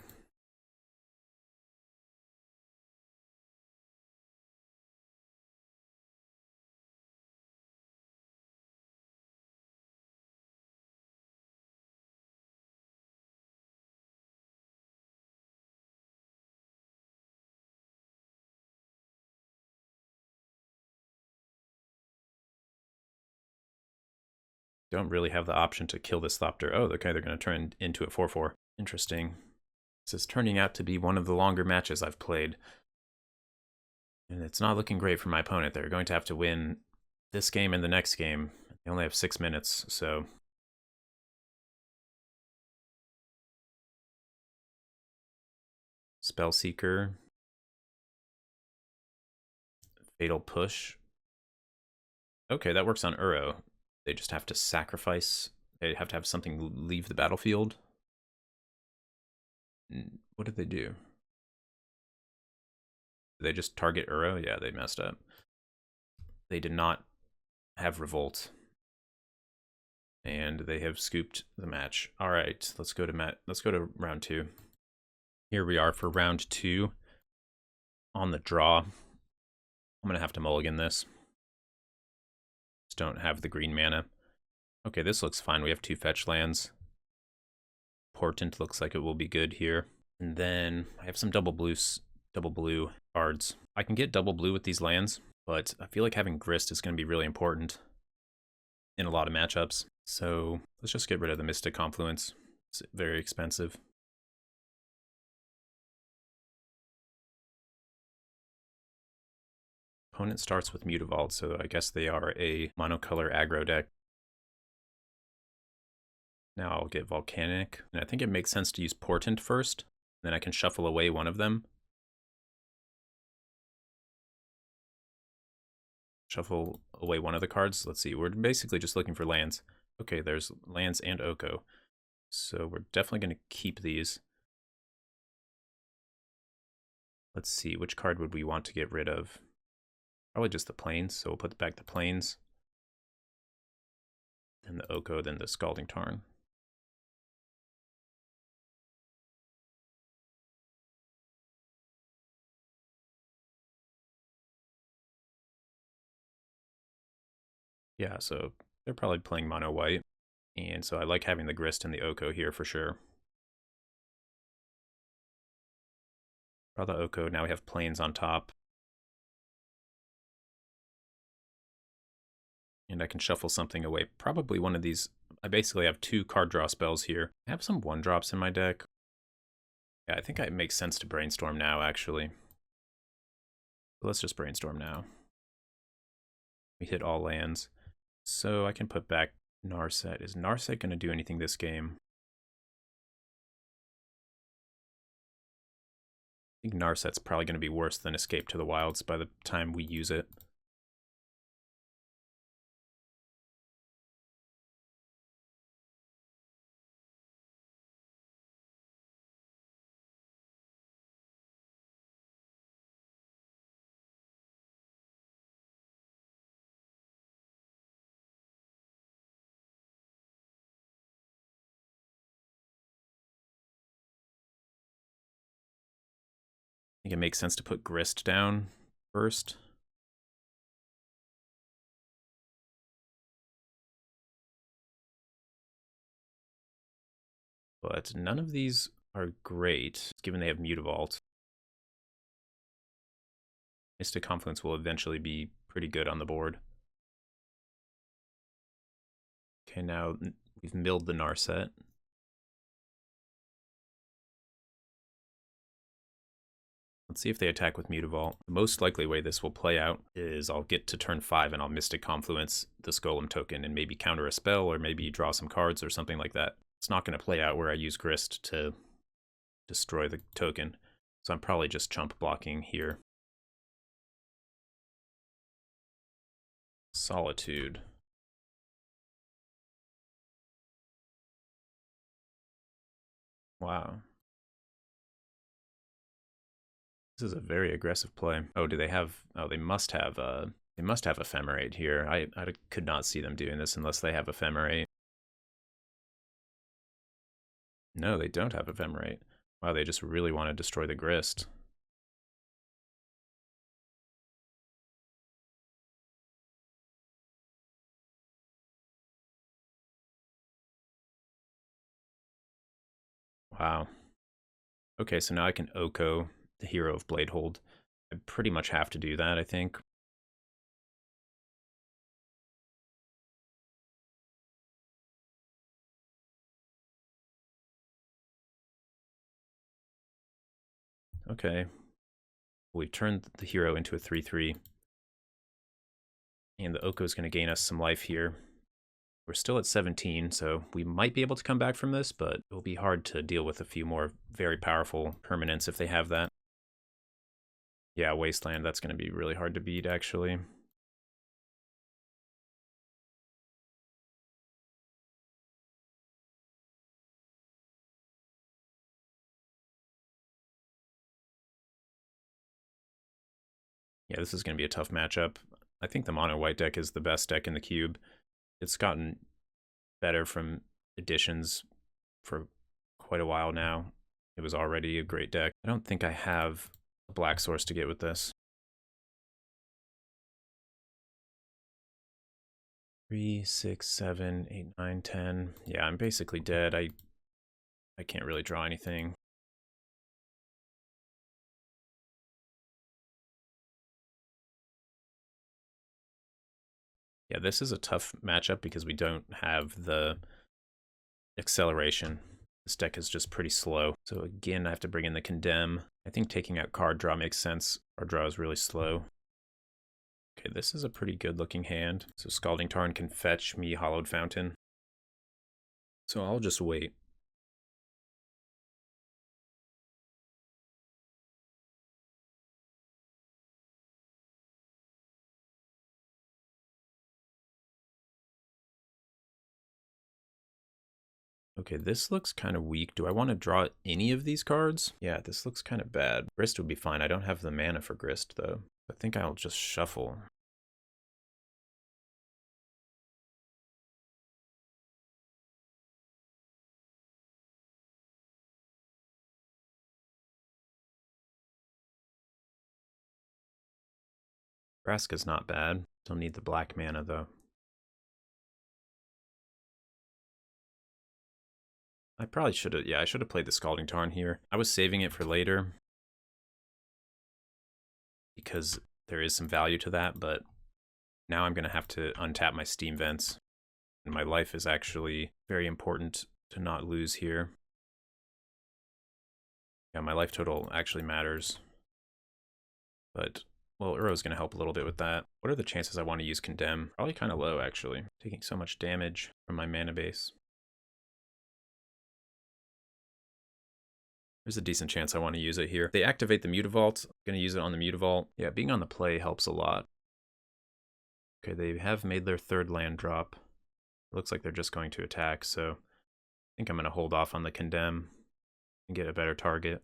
Don't really have the option to kill this Thopter. Oh, okay, they're going to turn into a 4/4. Interesting. This is turning out to be one of the longer matches I've played. And it's not looking great for my opponent. They're going to have to win this game and the next game. They only have 6 minutes, so... Spellseeker. Fatal Push. Okay, that works on Uro. They just have to sacrifice. They have to have something leave the battlefield. What did they do? Did they just target Uro? Yeah, they messed up. They did not have Revolt. And they have scooped the match. All right, let's go to round 2. Here we are for round 2. on the draw, I'm going to have to mulligan this. Just don't have the green mana. Okay, this looks fine. We have 2 fetch lands. Portent looks like it will be good here. And then I have some double blue cards. I can get double blue with these lands, but I feel like having Grist is going to be really important in a lot of matchups. So let's just get rid of the Mystic Confluence. It's very expensive. Opponent starts with Mutavault, so I guess they are a monocolor aggro deck. Now I'll get Volcanic, and I think it makes sense to use Portent first, then I can shuffle away one of them. Shuffle away one of the cards. Let's see, we're basically just looking for lands. Okay, there's lands and Oko. So we're definitely going to keep these. Let's see, which card would we want to get rid of? Probably just the plains, so we'll put back the plains. And the Oko, then the Scalding Tarn. Yeah, so they're probably playing mono white. And so I like having the Grist and the Oko here for sure. Draw the Oko, now we have plains on top. And I can shuffle something away. Probably one of these. I basically have 2 card draw spells here. I have some 1-drops in my deck. Yeah, I think it makes sense to brainstorm now, actually. So let's just brainstorm now. We hit all lands. So I can put back Narset. Is Narset going to do anything this game? I think Narset's probably going to be worse than Escape to the Wilds by the time we use it. I think it makes sense to put Grist down first. But none of these are great, given they have Mutavault. Mystic Confluence will eventually be pretty good on the board. Okay, now we've milled the Narset. Let's see if they attack with Mutavault. The most likely way this will play out is I'll get to turn 5 and I'll Mystic Confluence the Golem token and maybe counter a spell or maybe draw some cards or something like that. It's not going to play out where I use Grist to destroy the token, so I'm probably just chump blocking here. Solitude. Wow. This is a very aggressive play. Oh, do they have... Oh, they must have Ephemerate here. I could not see them doing this unless they have Ephemerate. No, they don't have Ephemerate. Wow, they just really want to destroy the Grist. Wow. Okay, so now I can Oko the Hero of Bladehold. I pretty much have to do that, I think. Okay. We've turned the hero into a 3/3. And the Oko is going to gain us some life here. We're still at 17, so we might be able to come back from this, but it will be hard to deal with a few more very powerful permanents if they have that. Yeah, Wasteland, that's going to be really hard to beat, actually. Yeah, this is going to be a tough matchup. I think the mono white deck is the best deck in the cube. It's gotten better from additions for quite a while now. It was already a great deck. I don't think I have a black source to get with this. 3, 6, 7, 8, 9, 10. Yeah, I'm basically dead. I can't really draw anything. Yeah, this is a tough matchup because we don't have the acceleration. This deck is just pretty slow. So again, I have to bring in the Condemn. I think taking out card draw makes sense. Card draw is really slow. Okay, this is a pretty good looking hand. So Scalding Tarn can fetch me Hollowed Fountain. So I'll just wait. Okay, this looks kind of weak. Do I want to draw any of these cards? Yeah, this looks kind of bad. Grist would be fine. I don't have the mana for Grist, though. I think I'll just shuffle. Vraska's not bad. Don't need the black mana, though. I probably should have, yeah, I should have played the Scalding Tarn here. I was saving it for later because there is some value to that, but now I'm going to have to untap my Steam Vents. And my life is actually very important to not lose here. Yeah, my life total actually matters. But, well, Uro's going to help a little bit with that. What are the chances I want to use Condemn? Probably kind of low, actually. Taking so much damage from my mana base. There's a decent chance I want to use it here. They activate the Mutavault. I'm going to use it on the Mutavault. Yeah, being on the play helps a lot. Okay, they have made their third land drop. It looks like they're just going to attack, so I think I'm going to hold off on the Condemn and get a better target.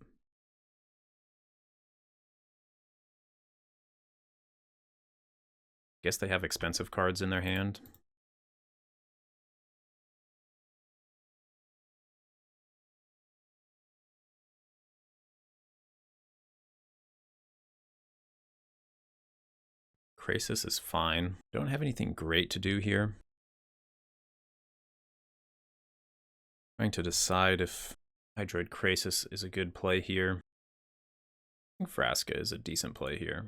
Guess they have expensive cards in their hand. Krasis is fine. Don't have anything great to do here. Trying to decide if Hydroid Krasis is a good play here. I think Vraska is a decent play here.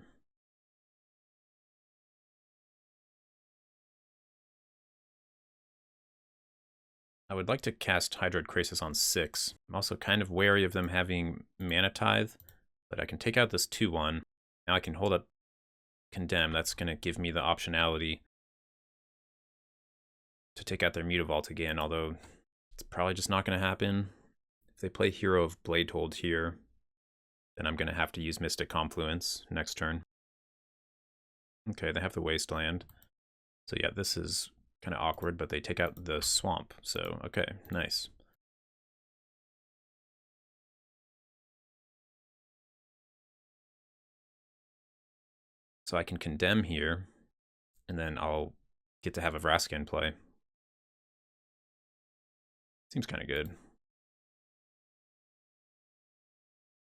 I would like to cast Hydroid Krasis on 6. I'm also kind of wary of them having Mana Tithe, but I can take out this 2-1. Now I can hold up Condemn. That's going to give me the optionality to take out their Mutavault again, although it's probably just not going to happen. If they play Hero of Bladehold here, then I'm going to have to use Mystic Confluence next turn. Okay, they have the Wasteland. So yeah, this is kind of awkward, but they take out the Swamp. So, okay, nice. So I can Condemn here, and then I'll get to have a Vraska in play. Seems kind of good. I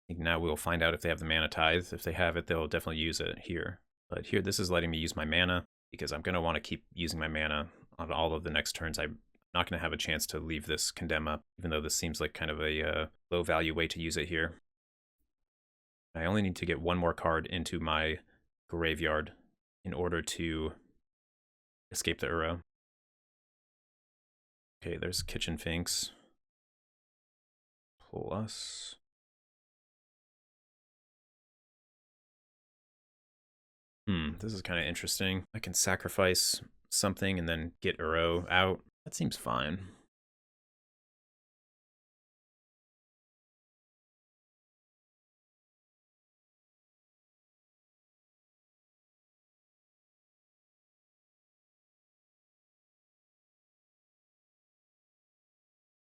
think now we'll find out if they have the Mana Tithe. If they have it, they'll definitely use it here. But here, this is letting me use my mana, because I'm going to want to keep using my mana on all of the next turns. I'm not going to have a chance to leave this Condemn up, even though this seems like kind of a low value way to use it here. I only need to get one more card into my graveyard in order to escape the Uro. Okay, there's Kitchen Finks. Plus... this is kind of interesting. I can sacrifice something and then get Uro out. That seems fine.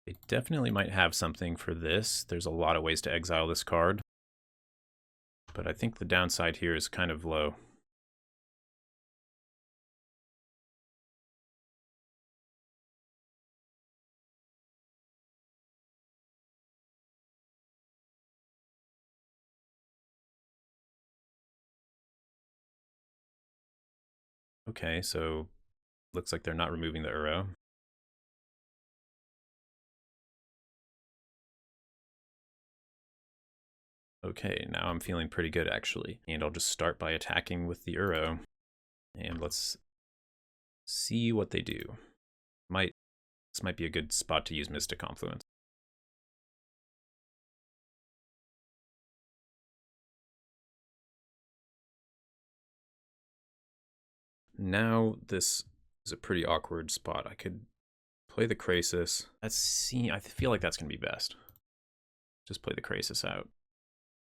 They definitely might have something for this. There's a lot of ways to exile this card. But I think the downside here is kind of low. Okay, so looks like they're not removing the Uro. Okay, now I'm feeling pretty good actually. And I'll just start by attacking with the Uro. And let's see what they do. This might be a good spot to use Mystic Confluence. Now this is a pretty awkward spot. I could play the Krasis. I feel like that's gonna be best. Just play the Krasis out.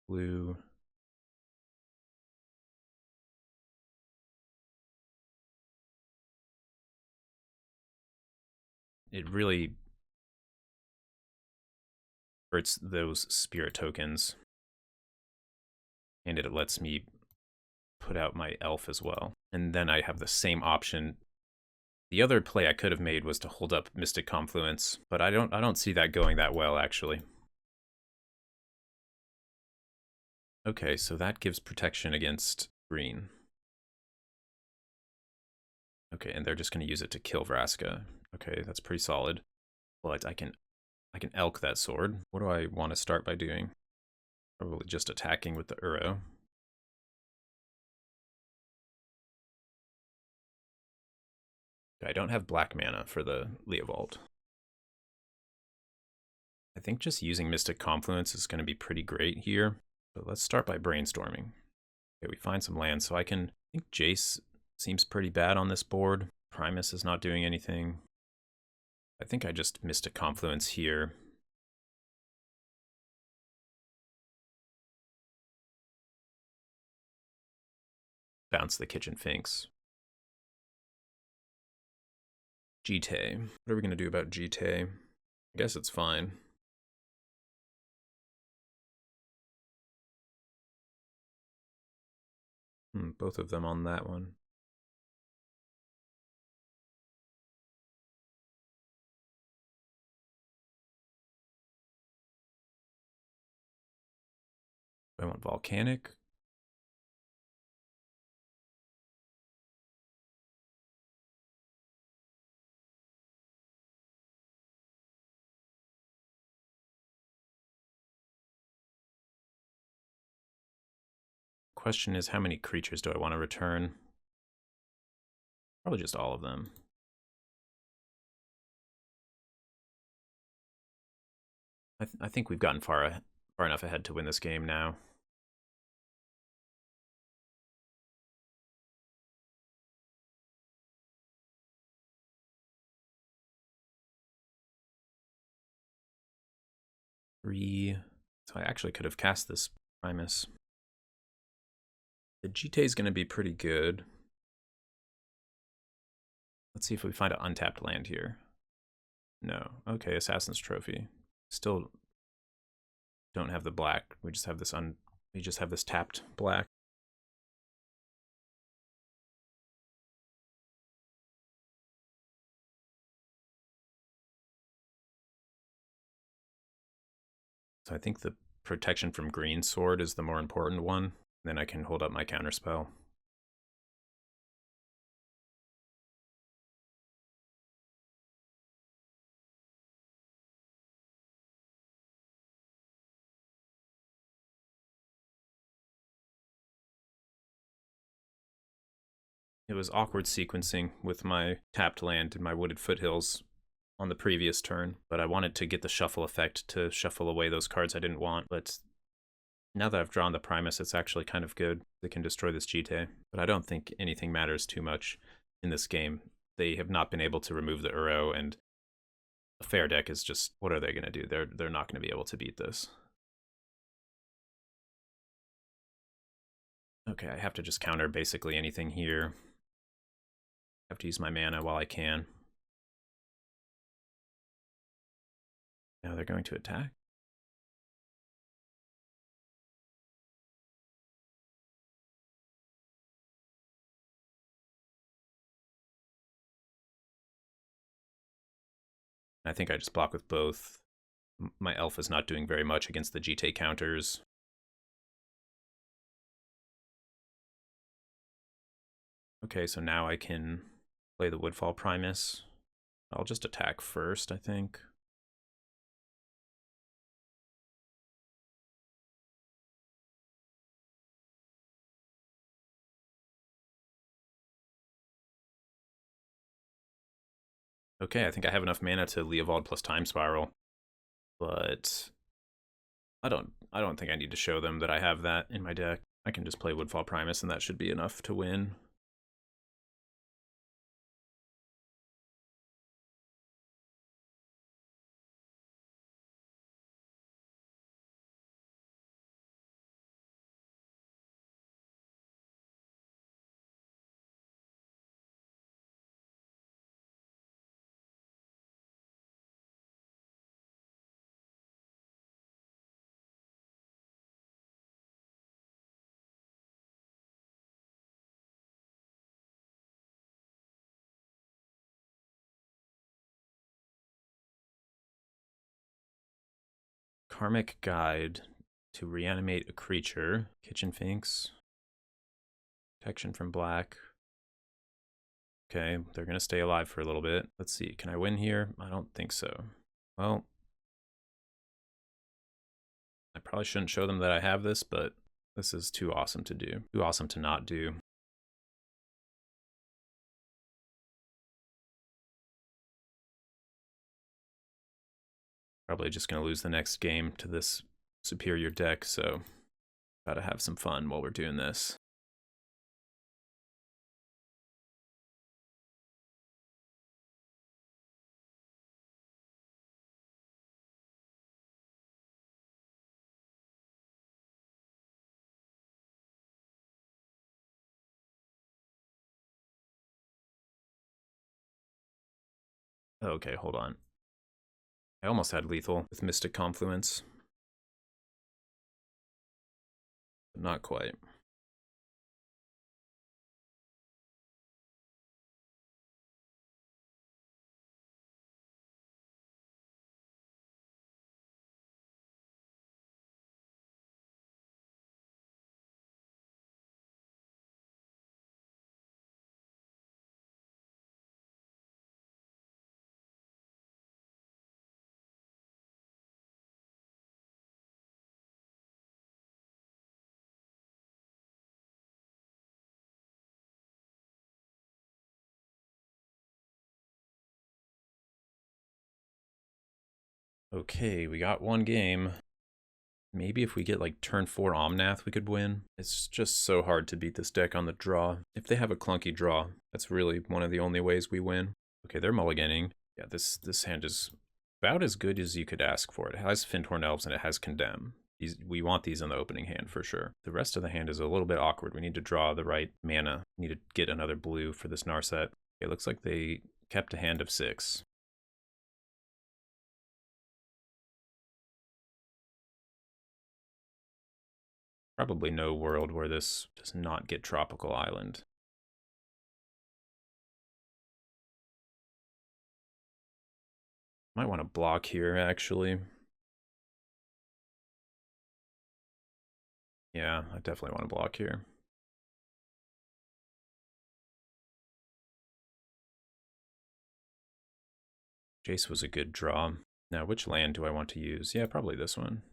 Blue. It really hurts those spirit tokens. And it lets me put out my elf as well. And then I have the same option. The other play I could have made was to hold up Mystic Confluence, but I don't see that going that well actually. Okay, so that gives protection against green. Okay, and they're just going to use it to kill Vraska. Okay, that's pretty solid. But I can elk that sword. What do I want to start by doing? Probably just attacking with the Uro. I don't have black mana for the Leovold. I think just using Mystic Confluence is going to be pretty great here. But let's start by brainstorming. Okay, we find some land, so I think Jace seems pretty bad on this board. Primus is not doing anything. I think I just Mystic Confluence here. Bounce the Kitchen Finks. Jitte. What are we going to do about Jitte? I guess it's fine. Both of them on that one. I want Volcanic. Question is, how many creatures do I want to return? Probably just all of them. I think we've gotten far enough ahead to win this game now. So I actually could have cast this Primus. The Jitte is going to be pretty good. Let's see if we find an untapped land here. No. Okay, Assassin's Trophy. Still don't have the black. We just have this tapped black. So I think the protection from green sword is the more important one. Then I can hold up my counterspell. It was awkward sequencing with my tapped land and my wooded foothills on the previous turn, but I wanted to get the shuffle effect to shuffle away those cards I didn't want. But now that I've drawn the Primus, it's actually kind of good. They can destroy this Jitte, but I don't think anything matters too much in this game. They have not been able to remove the Uro, and a fair deck is just, what are they going to do? They're not going to be able to beat this. Okay, I have to just counter basically anything here. I have to use my mana while I can. Now they're going to attack. I think I just block with both. My elf is not doing very much against the Jitte counters. Okay, so now I can play the Woodfall Primus. I'll just attack first, I think. Okay, I think I have enough mana to Leovold plus Time Spiral, but I don't think I need to show them that I have that in my deck. I can just play Woodfall Primus and that should be enough to win. Karmic Guide to reanimate a creature. Kitchen Finks. Protection from black. Okay, they're gonna stay alive for a little bit. Let's see, can I win here? I don't think so. Well, I probably shouldn't show them that I have this, but this is too awesome to do. Too awesome to not do. Probably just gonna lose the next game to this superior deck, so gotta have some fun while we're doing this. Okay, hold on. I almost had lethal with Mystic Confluence. But not quite. Okay, we got one game. Maybe if we get like turn 4 Omnath, we could win. It's just so hard to beat this deck on the draw. If they have a clunky draw, that's really one of the only ways we win. Okay, they're mulliganing. Yeah, this hand is about as good as you could ask for. It has Fyndhorn Elves and it has Condemn. We want these in the opening hand for sure. The rest of the hand is a little bit awkward. We need to draw the right mana. We need to get another blue for this Narset. It looks like they kept a hand of 6. Probably no world where this does not get Tropical Island. Might want to block here, actually. Yeah, I definitely want to block here. Jace was a good draw. Now, which land do I want to use? Yeah, probably this one.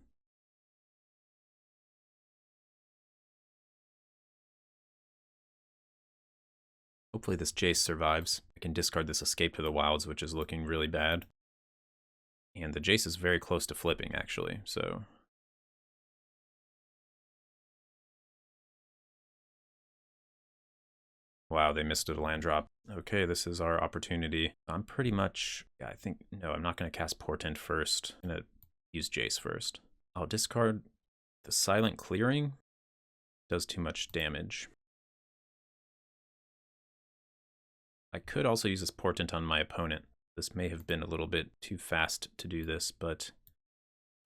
Hopefully this Jace survives. I can discard this Escape to the Wilds, which is looking really bad. And the Jace is very close to flipping, actually, so... Wow, they missed a land drop. Okay, this is our opportunity. I'm pretty much... Yeah, I think... No, I'm not going to cast Portent first. I'm going to use Jace first. I'll discard the Silent Clearing. Does too much damage. I could also use this Portent on my opponent. This may have been a little bit too fast to do this, but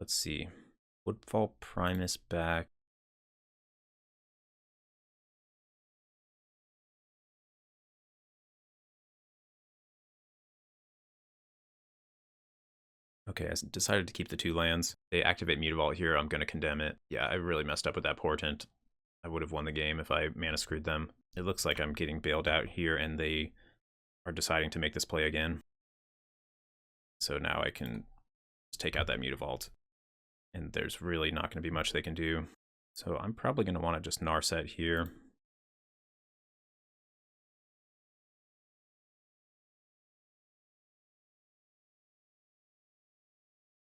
let's see. Woodfall Primus back. Okay, I decided to keep the 2 lands. They activate Mutavault here, I'm going to condemn it. Yeah, I really messed up with that Portent. I would have won the game if I mana screwed them. It looks like I'm getting bailed out here, and they are deciding to make this play again. So now I can just take out that Mutavault, and there's really not going to be much they can do. So I'm probably going to want to just Narset here.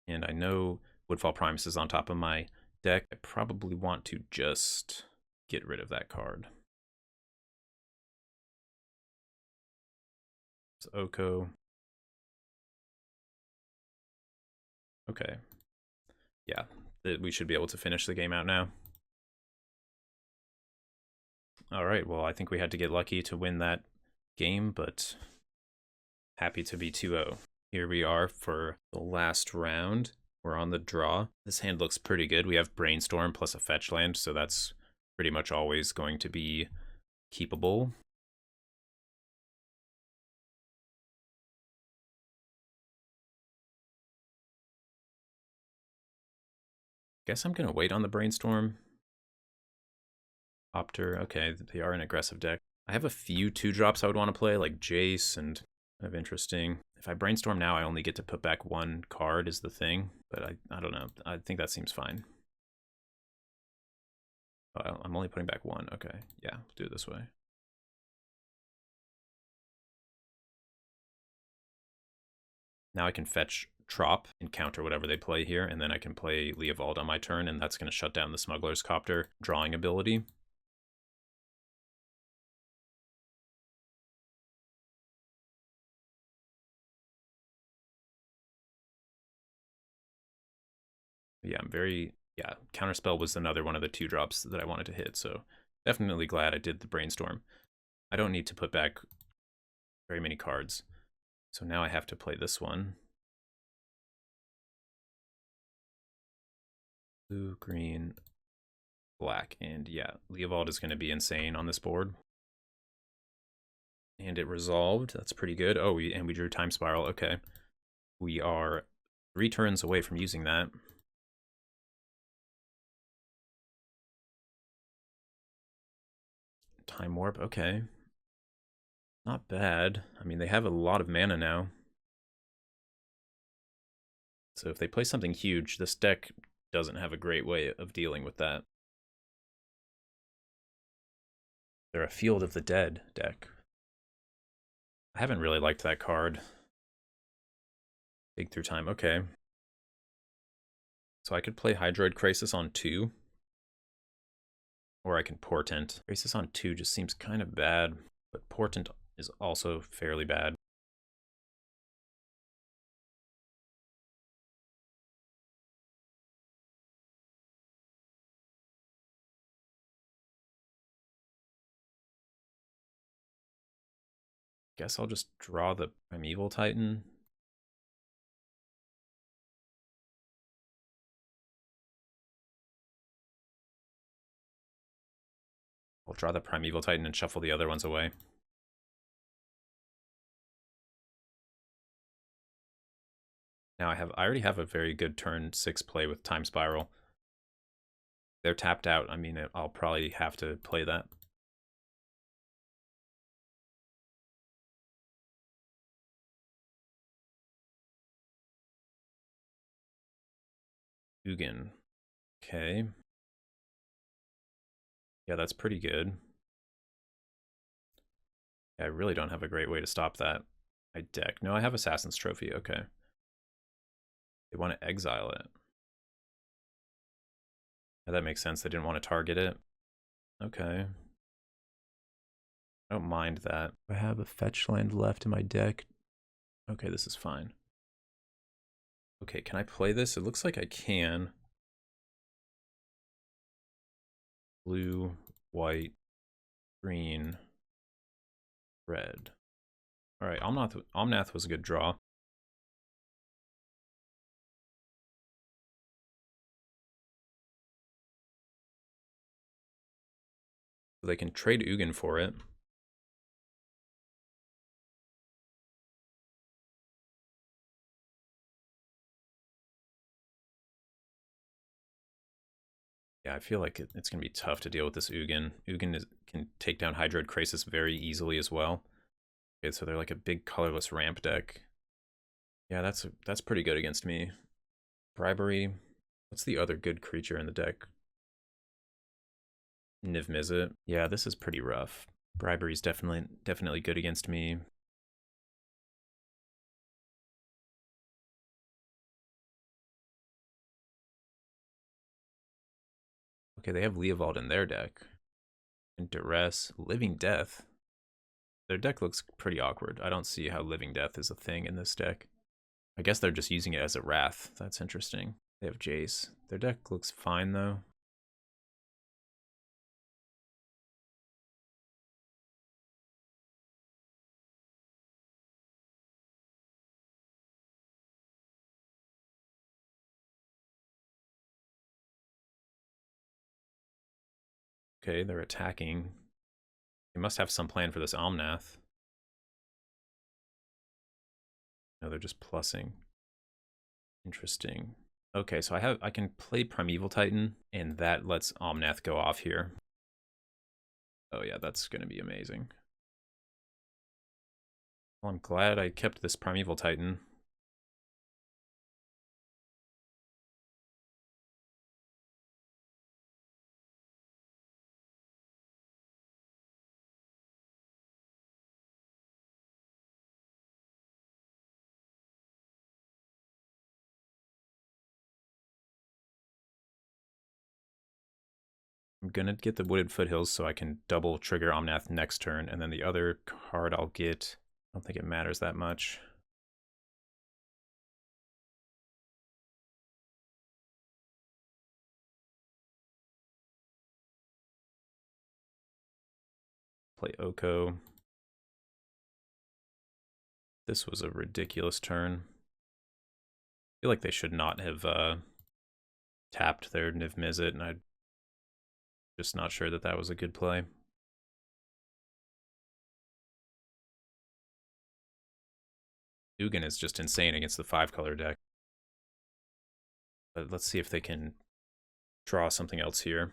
And I know Woodfall Primus is on top of my deck. I probably want to just get rid of that card. It's Oko. Okay. Yeah, we should be able to finish the game out now. All right, well, I think we had to get lucky to win that game, but happy to be 2-0. Here we are for the last round. We're on the draw. This hand looks pretty good. We have Brainstorm plus a fetch land, so that's pretty much always going to be keepable. Guess I'm going to wait on the Brainstorm. Opter, okay, they are an aggressive deck. I have a few 2-drops I would want to play, like Jace, and kind of interesting. If I Brainstorm now, I only get to put back one card is the thing, but I don't know. I think that seems fine. Oh, I'm only putting back one. Okay, yeah, do it this way. Now I can fetch Trop and counter whatever they play here, and then I can play Leovold on my turn, and that's going to shut down the Smuggler's Copter drawing ability. Yeah, Counterspell was another one of the 2-drops that I wanted to hit, so definitely glad I did the Brainstorm. I don't need to put back very many cards. So now I have to play this one. Blue, green, black, and yeah, Leovold is going to be insane on this board. And it resolved. That's pretty good. Oh, we drew Time Spiral. Okay. We are 3 turns away from using that. Time Warp, okay. Not bad. I mean, they have a lot of mana now. So if they play something huge, this deck doesn't have a great way of dealing with that. They're a Field of the Dead deck. I haven't really liked that card. Dig Through Time, okay. So I could play Hydroid Krasis on 2. Or I can Portent. Krasis on 2 just seems kind of bad, but Portent is also fairly bad. Guess I'll just draw the Primeval Titan. I'll draw the Primeval Titan and shuffle the other ones away. Now I already have a very good turn 6 play with Time Spiral. They're tapped out. I mean, I'll probably have to play that. Ugin. Okay. Yeah, that's pretty good. Yeah, I really don't have a great way to stop that. I deck. No, I have Assassin's Trophy. Okay. They want to exile it. Yeah, that makes sense. They didn't want to target it. Okay. I don't mind that. I have a fetch land left in my deck. Okay, this is fine. Okay, can I play this? It looks like I can. Blue, white, green, red. All right, Omnath was a good draw. They can trade Ugin for it. Yeah, Yeah, I feel like it's going to be tough to deal with this Ugin. Ugin can take down Hydroid Krasis very easily as well. Okay, so they're like a big colorless ramp deck. Yeah, that's pretty good against me. Bribery. What's the other good creature in the deck? Niv Mizzet. Yeah, this is pretty rough. Bribery's definitely good against me. Okay, they have Leovold in their deck. And Duress, Living Death. Their deck looks pretty awkward. I don't see how Living Death is a thing in this deck. I guess they're just using it as a Wrath. That's interesting. They have Jace. Their deck looks fine, though. Okay, they're attacking. They must have some plan for this Omnath. No, they're just plussing. Interesting. Okay, so I can play Primeval Titan, and that lets Omnath go off here. Oh yeah, that's gonna be amazing. Well, I'm glad I kept this Primeval Titan. I'm gonna get the Wooded Foothills so I can double trigger Omnath next turn, and then the other card I'll get, I don't think it matters that much. Play Oko. This was a ridiculous turn. I feel like they should not have tapped their Niv Mizzet, and I'm just not sure that that was a good play. Ugin is just insane against the 5-color deck. But let's see if they can draw something else here.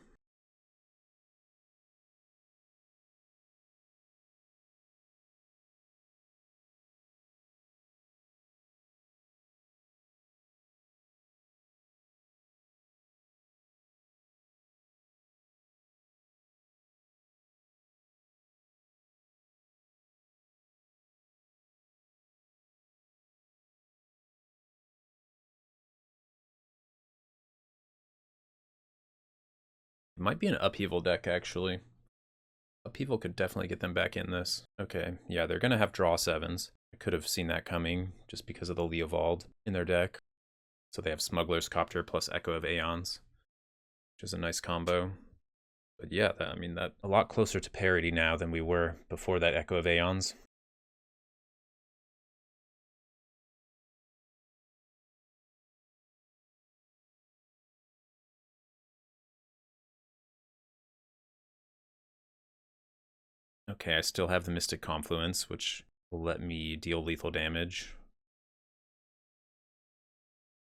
It might be an Upheaval deck, actually. Upheaval could definitely get them back in this. Okay, yeah, they're going to have draw 7s. I could have seen that coming just because of the Leovold in their deck. So they have Smuggler's Copter plus Echo of Aeons, which is a nice combo. But yeah, I mean, that a lot closer to parity now than we were before that Echo of Aeons. Okay, I still have the Mystic Confluence, which will let me deal lethal damage.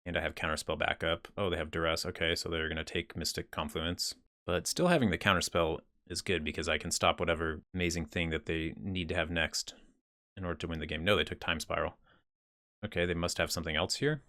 And I have Counterspell backup. Oh, they have Duress. Okay, so they're going to take Mystic Confluence. But still having the Counterspell is good because I can stop whatever amazing thing that they need to have next in order to win the game. No, they took Time Spiral. Okay, they must have something else here.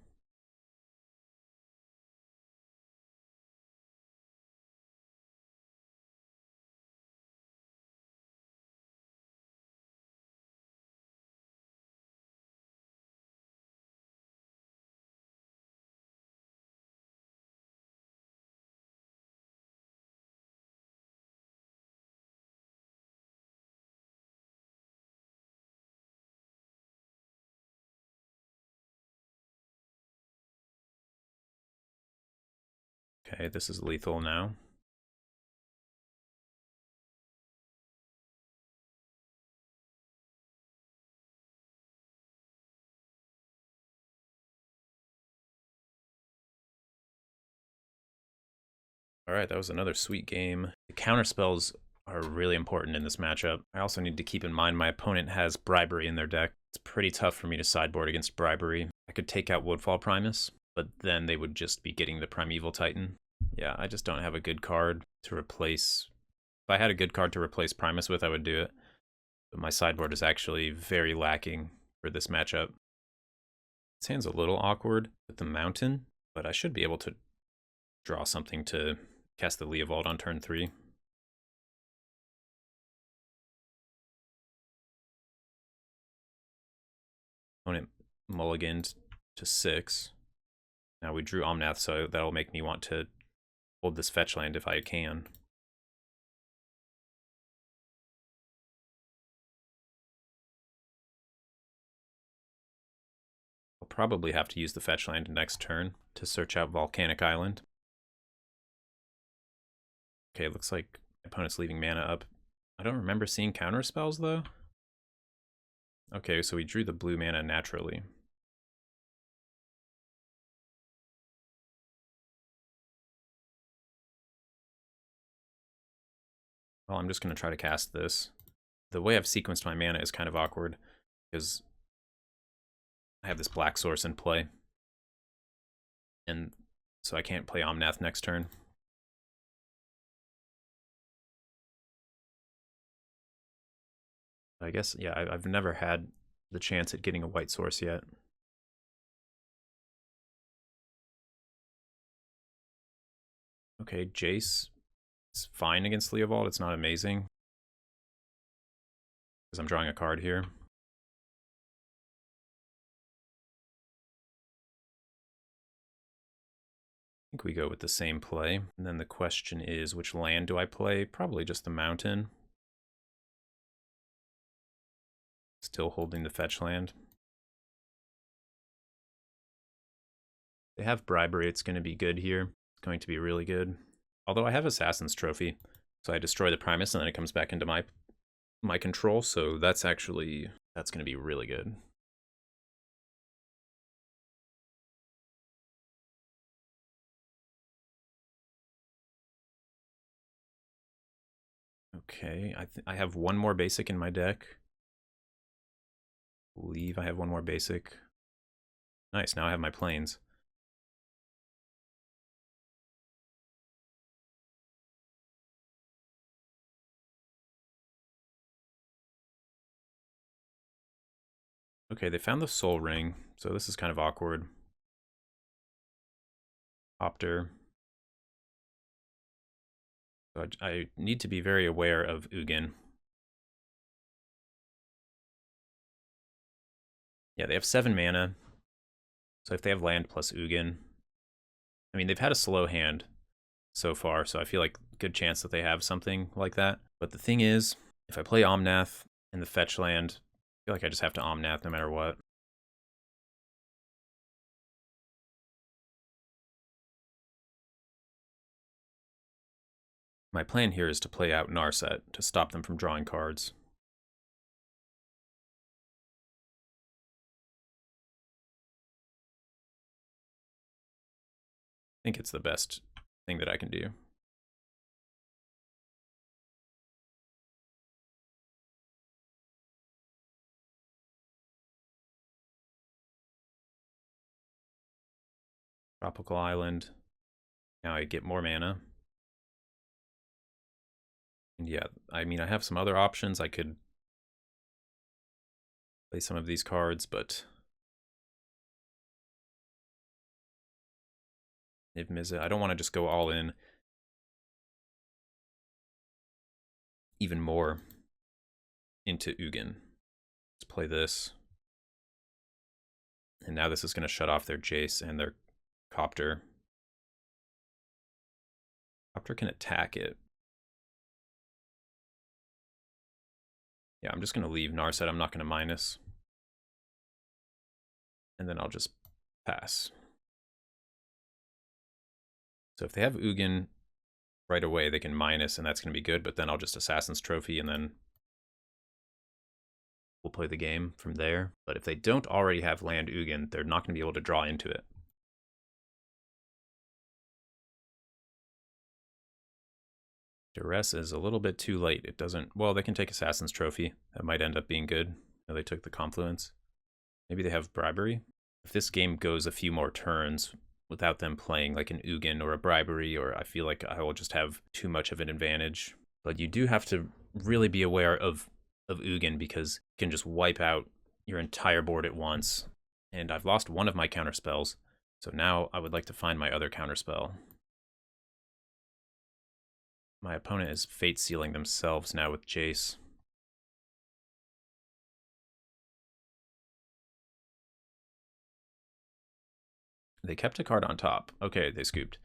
Okay, this is lethal now. All right, that was another sweet game. The counterspells are really important in this matchup. I also need to keep in mind my opponent has Bribery in their deck. It's pretty tough for me to sideboard against Bribery. I could take out Woodfall Primus, but then they would just be getting the Primeval Titan. Yeah, I just don't have a good card to replace. If I had a good card to replace Primus with, I would do it. But my sideboard is actually very lacking for this matchup. This hand's a little awkward with the Mountain, but I should be able to draw something to cast the Leovold on turn 3. Opponent mulliganed to 6. Now we drew Omnath, so that'll make me want to hold this fetch land if I can. I'll probably have to use the fetch land next turn to search out Volcanic Island. Okay, looks like my opponent's leaving mana up. I don't remember seeing counter spells though. Okay, so we drew the blue mana naturally. Well, I'm just going to try to cast this. The way I've sequenced my mana is kind of awkward because I have this black source in play. And so I can't play Omnath next turn. I guess, yeah, I've never had the chance at getting a white source yet. Okay, Jace is fine against Leovold. It's not amazing because I'm drawing a card here. I think we go with the same play. And then the question is, which land do I play? Probably just the Mountain. Still holding the fetch land. They have Bribery. It's going to be good here. It's going to be really good. Although I have Assassin's Trophy, so I destroy the Primus and then it comes back into my control. So that's going to be really good. Okay, I have one more basic in my deck. I believe I have one more basic. Nice, now I have my planes. Okay, they found the Soul Ring, so this is kind of awkward. Opter. So I need to be very aware of Ugin. Yeah, they have 7 mana. So if they have land plus Ugin, I mean, they've had a slow hand so far, so I feel like good chance that they have something like that. But the thing is, if I play Omnath in the fetch land, I feel like I just have to Omnath no matter what. My plan here is to play out Narset to stop them from drawing cards. I think it's the best thing that I can do. Tropical Island. Now I get more mana. And yeah, I mean, I have some other options. I could play some of these cards, but Niv Mizzet, I don't want to just go all in even more into Ugin. Let's play this. And now this is going to shut off their Jace and their Copter. Copter can attack it. Yeah, I'm just going to leave Narset. I'm not going to minus. And then I'll just pass. So if they have Ugin right away, they can minus, and that's going to be good. But then I'll just Assassin's Trophy, and then we'll play the game from there. But if they don't already have land Ugin, they're not going to be able to draw into it. Duress is a little bit too late. It doesn't... Well, they can take Assassin's Trophy. That might end up being good. No, they took the Confluence. Maybe they have Bribery. If this game goes a few more turns without them playing like an Ugin or a Bribery, or I feel like I will just have too much of an advantage. But you do have to really be aware of Ugin, because it can just wipe out your entire board at once. And I've lost one of my counter spells, so now I would like to find my other counter spell. My opponent is fate sealing themselves now with Jace. They kept a card on top. Okay, they scooped.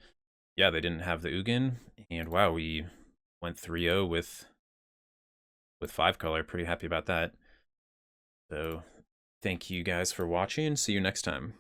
Yeah, they didn't have the Ugin, and wow, we went 3-0 with 5 color. Pretty happy about that. So thank you guys for watching. See you next time.